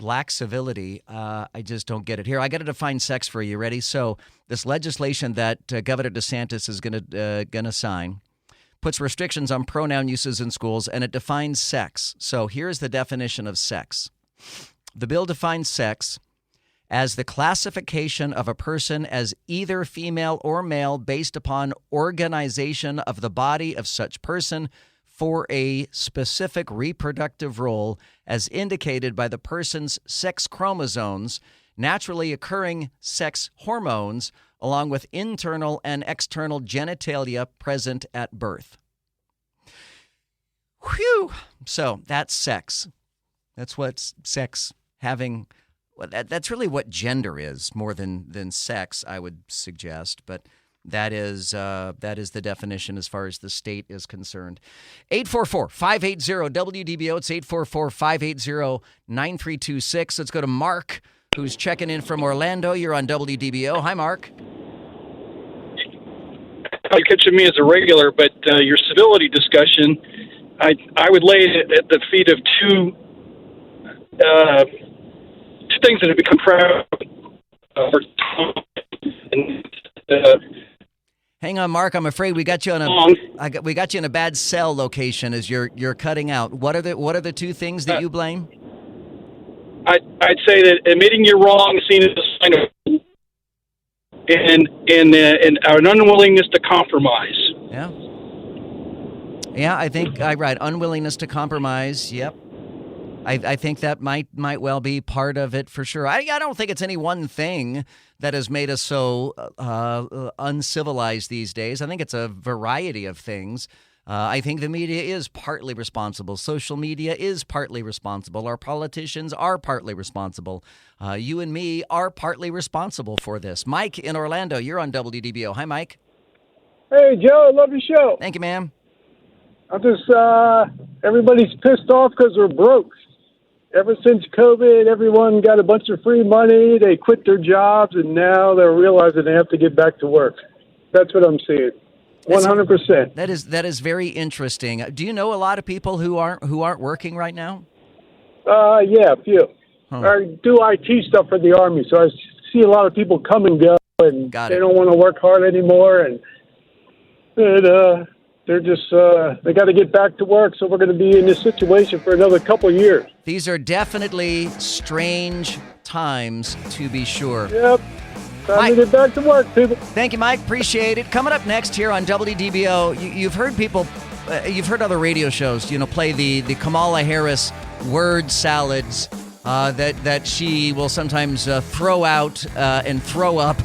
lack civility. I just don't get it. Here, I got to define sex for you. Ready? So this legislation that Governor DeSantis is gonna sign puts restrictions on pronoun uses in schools, and it defines sex. So here's the definition of sex. The bill defines sex as the classification of a person as either female or male based upon organization of the body of such person for a specific reproductive role as indicated by the person's sex chromosomes, naturally occurring sex hormones, along with internal and external genitalia present at birth. Whew! So that's sex. That's what sex having. Well, that's really what gender is, more than sex, I would suggest. But that is the definition as far as the state is concerned. 844-580-WDBO. It's 844-580-9326. Let's go to Mark, who's checking in from Orlando. You're on WDBO. Hi, Mark. You're catching me as a regular, but your civility discussion, I would lay it at the feet of two things that have become proud over time. Hang on, Mark. I'm afraid we got you on we got you in a bad cell location as you're cutting out. What are the two things that you blame? I'd say that admitting you're wrong is seen as a sign of and an unwillingness to compromise. Yeah, I think right. Unwillingness to compromise. Yep. I think that might well be part of it for sure. I don't think it's any one thing that has made us so uncivilized these days. I think it's a variety of things. I think the media is partly responsible. Social media is partly responsible. Our politicians are partly responsible. You and me are partly responsible for this. Mike in Orlando, you're on WDBO. Hi, Mike. Hey, Joe. I love your show. Thank you, ma'am. I'm just, everybody's pissed off because we're broke. Ever since COVID, everyone got a bunch of free money. They quit their jobs, and now they're realizing they have to get back to work. That's what I'm seeing. 100%. That is very interesting. Do you know a lot of people who aren't working right now? Yeah, a few. I do IT stuff for the Army, so I see a lot of people come and go, and they don't want to work hard anymore, and they're just they got to get back to work. So we're going to be in this situation for another couple of years. These are definitely strange times, to be sure. Yep. Time to get back to work, people. Thank you, Mike. Appreciate it. Coming up next here on WDBO, you've heard people, you've heard other radio shows, play the Kamala Harris word salads that she will sometimes throw out and throw up,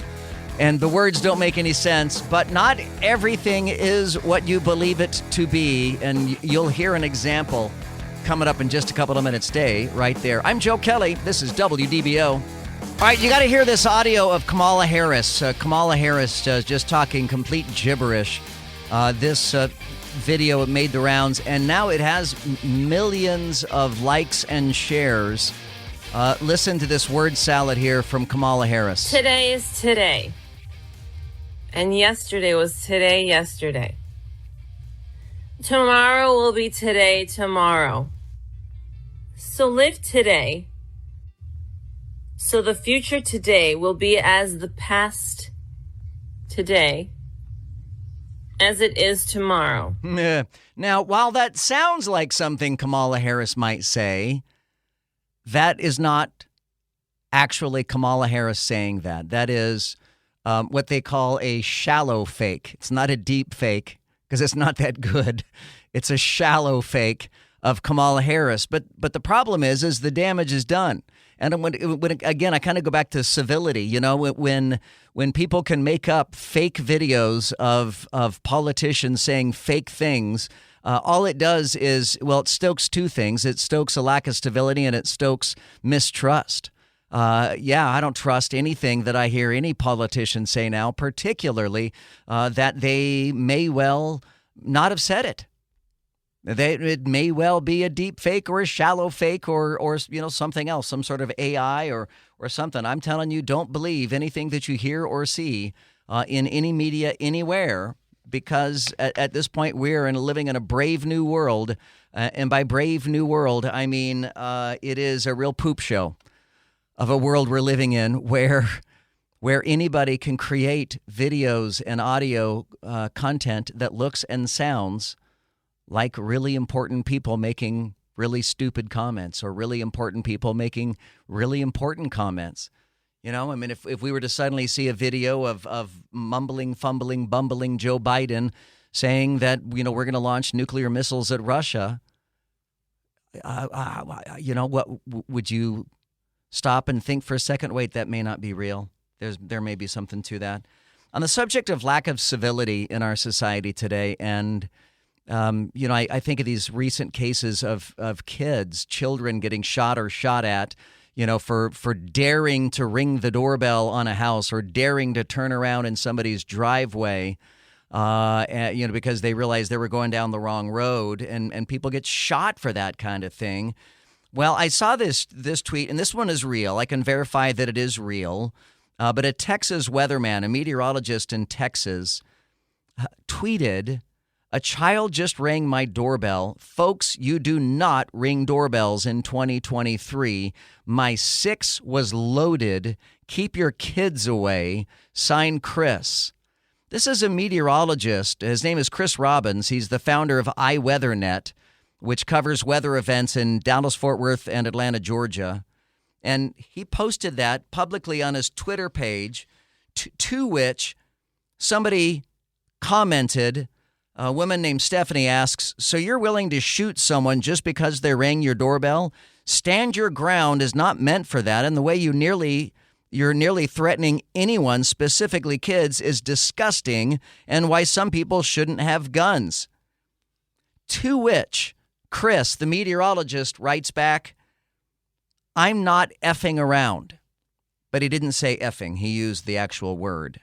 and the words don't make any sense. But not everything is what you believe it to be, and you'll hear an example coming up in just a couple of minutes. Stay right there. I'm Joe Kelley. This is WDBO. All right, you got to hear this audio of Kamala Harris. Kamala Harris just talking complete gibberish. This video made the rounds, and now it has millions of likes and shares. Listen to this word salad here from Kamala Harris. Today is today. And yesterday was today yesterday. Tomorrow will be today tomorrow. So live today. So the future today will be as the past today as it is tomorrow. Now, while that sounds like something Kamala Harris might say, that is not actually Kamala Harris saying that. That is what they call a shallow fake. It's not a deep fake because it's not that good. It's a shallow fake of Kamala Harris. But the problem is the damage is done. And when again, I kind of go back to civility. When people can make up fake videos of politicians saying fake things, all it does is, it stokes two things. It stokes a lack of civility and it stokes mistrust. I don't trust anything that I hear any politician say now, particularly that they may well not have said it. It may well be a deep fake or a shallow fake or something else, some sort of AI or something. I'm telling you, don't believe anything that you hear or see in any media anywhere, because at this point we're living in a brave new world. And by brave new world, I mean it is a real poop show. of a world we're living in where anybody can create videos and audio content that looks and sounds like really important people making really stupid comments or really important people making really important comments. You know, I mean, if we were to suddenly see a video of mumbling, fumbling, bumbling Joe Biden saying that, you know, we're going to launch nuclear missiles at Russia, you know, what would you stop and think for a second? Wait, that may not be real. There may be something to that. On the subject of lack of civility in our society today, and you know, I think of these recent cases of children getting shot or shot at, you know, for daring to ring the doorbell on a house or daring to turn around in somebody's driveway, and, you know, because they realized they were going down the wrong road, and people get shot for that kind of thing. Well, I saw this tweet, and this one is real. I can verify that it is real. But a Texas weatherman, a meteorologist in Texas, tweeted, "A child just rang my doorbell. Folks, you do not ring doorbells in 2023. My 6 was loaded. Keep your kids away. Signed, Chris." This is a meteorologist. His name is Chris Robbins. He's the founder of iWeatherNet, which covers weather events in Dallas, Fort Worth, and Atlanta, Georgia. And he posted that publicly on his Twitter page, to which somebody commented. A woman named Stephanie asks, "So you're willing to shoot someone just because they rang your doorbell? Stand your ground is not meant for that. And the way you're nearly threatening anyone, specifically kids, is disgusting, and why some people shouldn't have guns." To which Chris, the meteorologist, writes back, "I'm not effing around." But he didn't say effing. He used the actual word.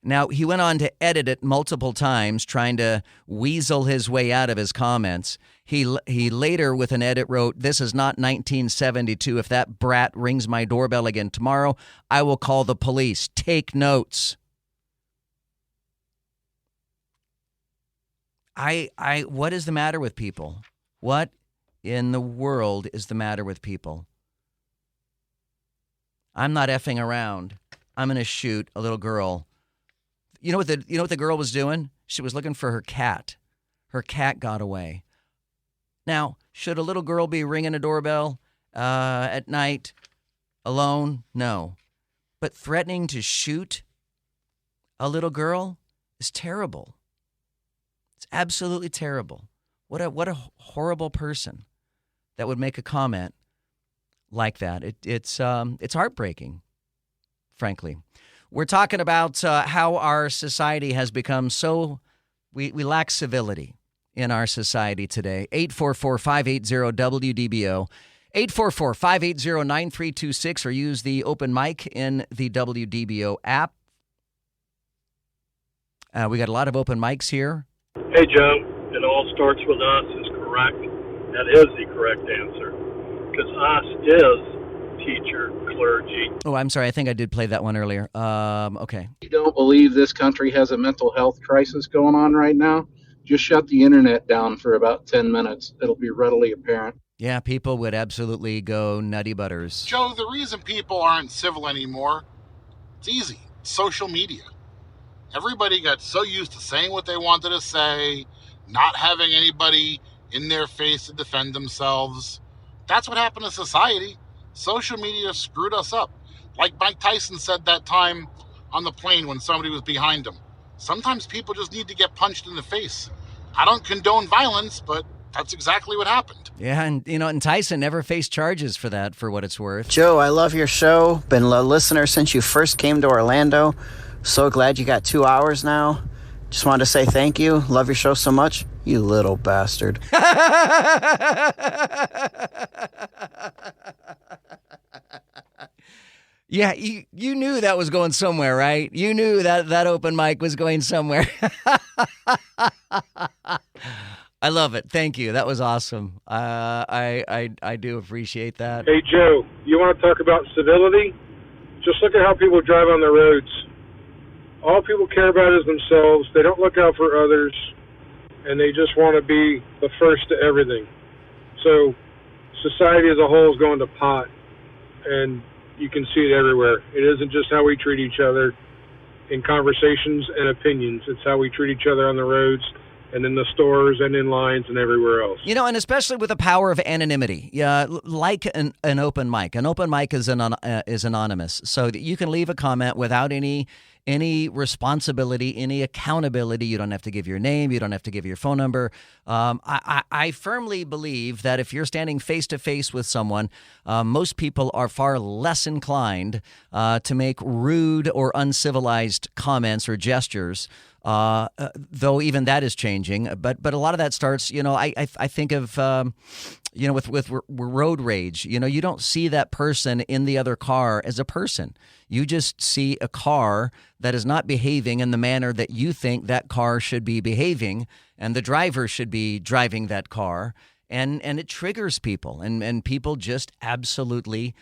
Now, he went on to edit it multiple times, trying to weasel his way out of his comments. He later, with an edit, wrote, "This is not 1972. If that brat rings my doorbell again tomorrow, I will call the police. Take notes." What is the matter with people? What in the world is the matter with people? I'm not effing around. I'm going to shoot a little girl. You know what the girl was doing? She was looking for her cat. Her cat got away. Now, should a little girl be ringing a doorbell at night alone? No. But threatening to shoot a little girl is terrible. It's absolutely terrible. What a horrible person that would make a comment like that. It's heartbreaking, frankly. We're talking about how our society has become so, we lack civility in our society today. 844-580-WDBO, 844-580-9326, or use the open mic in the WDBO app. We got a lot of open mics here. Hey, Joe, it all starts with us is correct. That is the correct answer. Because us is teacher, clergy. Oh, I'm sorry. I think I did play that one earlier. Okay. You don't believe this country has a mental health crisis going on right now? Just shut the internet down for about 10 minutes. It'll be readily apparent. Yeah, people would absolutely go nutty butters. Joe, the reason people aren't civil anymore, it's easy. Social media. Everybody got so used to saying what they wanted to say, not having anybody in their face to defend themselves. That's what happened to society. Social media screwed us up. Like Mike Tyson said that time on the plane when somebody was behind him. Sometimes people just need to get punched in the face. I don't condone violence, but that's exactly what happened. Yeah, and Tyson never faced charges for that, for what it's worth. Joe, I love your show. Been a listener since you first came to Orlando. So glad you got 2 hours now. Just wanted to say thank you. Love your show so much. You little bastard. Yeah, you knew that was going somewhere, right? You knew that open mic was going somewhere. I love it. Thank you. That was awesome. I do appreciate that. Hey, Joe, you want to talk about civility? Just look at how people drive on the roads. All people care about is themselves. They don't look out for others, and they just want to be the first to everything. So society as a whole is going to pot, and you can see it everywhere. It isn't just how we treat each other in conversations and opinions. It's how we treat each other on the roads and in the stores and in lines and everywhere else. You know, and especially with the power of anonymity, like an open mic. An open mic is anonymous, so that you can leave a comment without any responsibility, any accountability. You don't have to give your name. You don't have to give your phone number. I firmly believe that if you're standing face to face with someone, most people are far less inclined to make rude or uncivilized comments or gestures. Though even that is changing, but a lot of that starts. I think of with road rage. You don't see that person in the other car as a person. You just see a car that is not behaving in the manner that you think that car should be behaving, and the driver should be driving that car, and it triggers people, and people just absolutely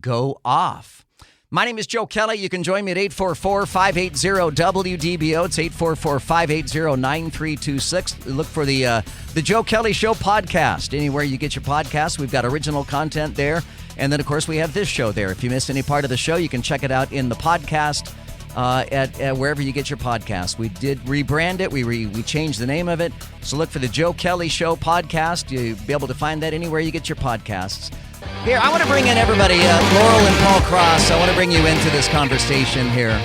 go off. My name is Joe Kelley. You can join me at 844-580-WDBO. It's 844-580-9326. Look for the Joe Kelley Show podcast. Anywhere you get your podcasts, we've got original content there. And then, of course, we have this show there. If you missed any part of the show, you can check it out in the podcast at wherever you get your podcast. We did rebrand it. We changed the name of it. So look for the Joe Kelley Show podcast. You'll be able to find that anywhere you get your podcasts. Here, I want to bring in everybody, Laurel and Paul Cross. I want to bring you into this conversation here.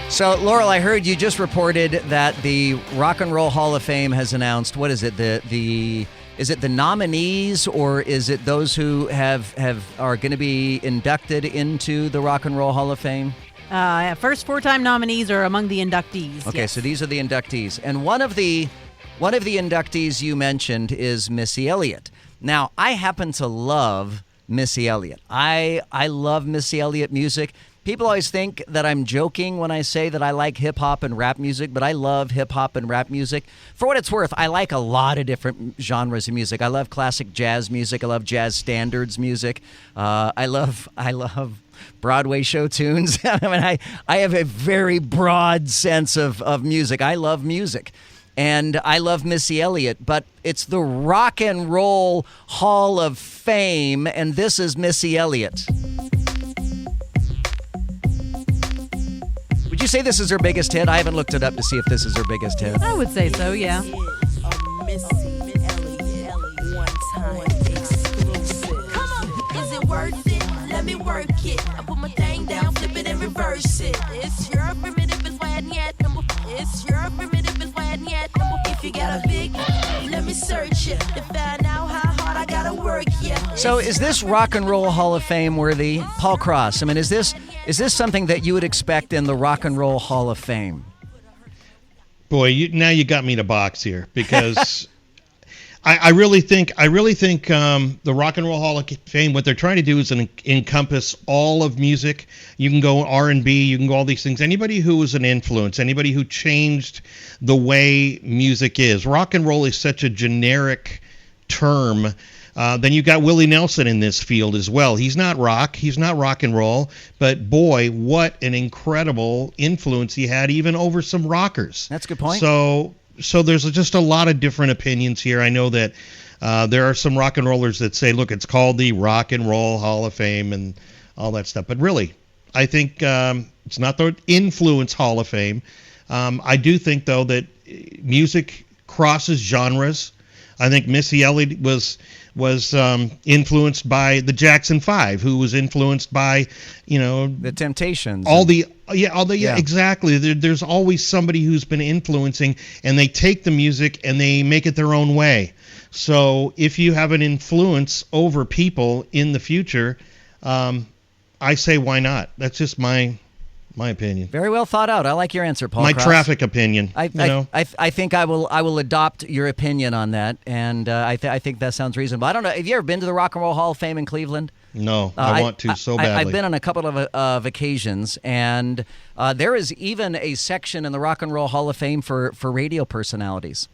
So, Laurel, I heard you just reported that the Rock and Roll Hall of Fame has announced, what is it, is it the nominees, or is it those who are going to be inducted into the Rock and Roll Hall of Fame? First four-time nominees are among the inductees. Okay, yes. So these are the inductees. And one of the inductees you mentioned is Missy Elliott. Now, I happen to love Missy Elliott. I love Missy Elliott music. People always think that I'm joking when I say that I like hip-hop and rap music, but I love hip-hop and rap music. For what it's worth, I like a lot of different genres of music. I love classic jazz music. I love jazz standards music. I love Broadway show tunes. I mean, I have a very broad sense of music. I love music. And I love Missy Elliott, but it's the Rock and Roll Hall of Fame, and this is Missy Elliott. Would you say this is her biggest hit? I haven't looked it up to see if this is her biggest hit. I would say so, yeah. Is it worth it? Let me work it. I put my thing down, flip it and reverse it. It's your primitive is why yet number. It's your primitive is why yet number. If you got a big, let me search it to find out how hard I gotta work. Yeah. So is this Rock and Roll Hall of Fame worthy? Paul Cross, I mean, is this something that you would expect in the Rock and Roll Hall of Fame? Boy, now you got me in a box here, because I really think the Rock and Roll Hall of Fame, what they're trying to do is encompass all of music. You can go R&B, you can go all these things. Anybody who was an influence, anybody who changed the way music is. Rock and roll is such a generic term. Then you got Willie Nelson in this field as well. He's not rock and roll, but boy, what an incredible influence he had even over some rockers. That's a good point. So there's just a lot of different opinions here. I know that there are some rock and rollers that say, look, it's called the Rock and Roll Hall of Fame and all that stuff. But really, I think it's not the Influence Hall of Fame. I do think, though, that music crosses genres. I think Missy Elliott was influenced by the Jackson 5, who was influenced by, the Temptations. Exactly. There's always somebody who's been influencing, and they take the music and they make it their own way. So if you have an influence over people in the future, I say why not? That's just my opinion. Very well thought out. I like your answer, Paul. My Cross. traffic opinion. I think I will adopt your opinion on that, and I think that sounds reasonable. I don't know. Have you ever been to the Rock and Roll Hall of Fame in Cleveland? No, I want to so badly. I've been on a couple of occasions, and there is even a section in the Rock and Roll Hall of Fame for radio personalities.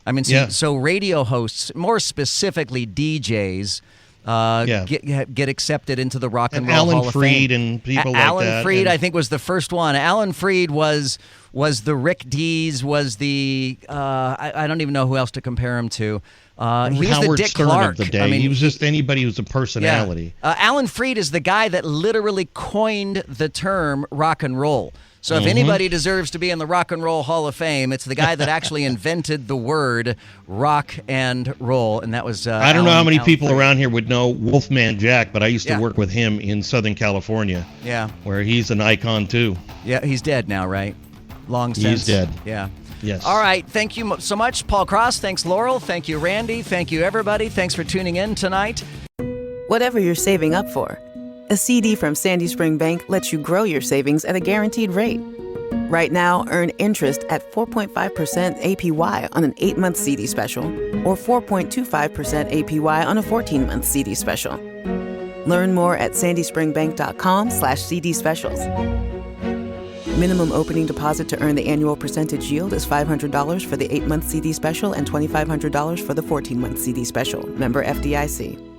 I mean, so radio hosts, more specifically DJs, get accepted into the Rock and Roll Hall of Fame. Alan Freed and people like that. Alan Freed, I think, was the first one. Alan Freed was was the Rick Dees, was the I don't even know who else to compare him to. He was Howard the Dick Stern Clark of the day. He was just anybody who's a personality. Yeah. Alan Freed is the guy that literally coined the term rock and roll. So if anybody deserves to be in the Rock and Roll Hall of Fame, it's the guy that actually invented the word rock and roll, and that was I don't know how many people around here would know Wolfman Jack, but I used to work with him in Southern California. Yeah. Where he's an icon, too. Yeah, he's dead now, right? Long since. He's dead. Yeah. Yes. All right. Thank you so much, Paul Cross. Thanks, Laurel. Thank you, Randy. Thank you, everybody. Thanks for tuning in tonight. Whatever you're saving up for, a CD from Sandy Spring Bank lets you grow your savings at a guaranteed rate. Right now, earn interest at 4.5% APY on an 8-month CD special or 4.25% APY on a 14-month CD special. Learn more at sandyspringbank.com/CD specials. Minimum opening deposit to earn the annual percentage yield is $500 for the 8-month CD special and $2,500 for the 14-month CD special. Member FDIC.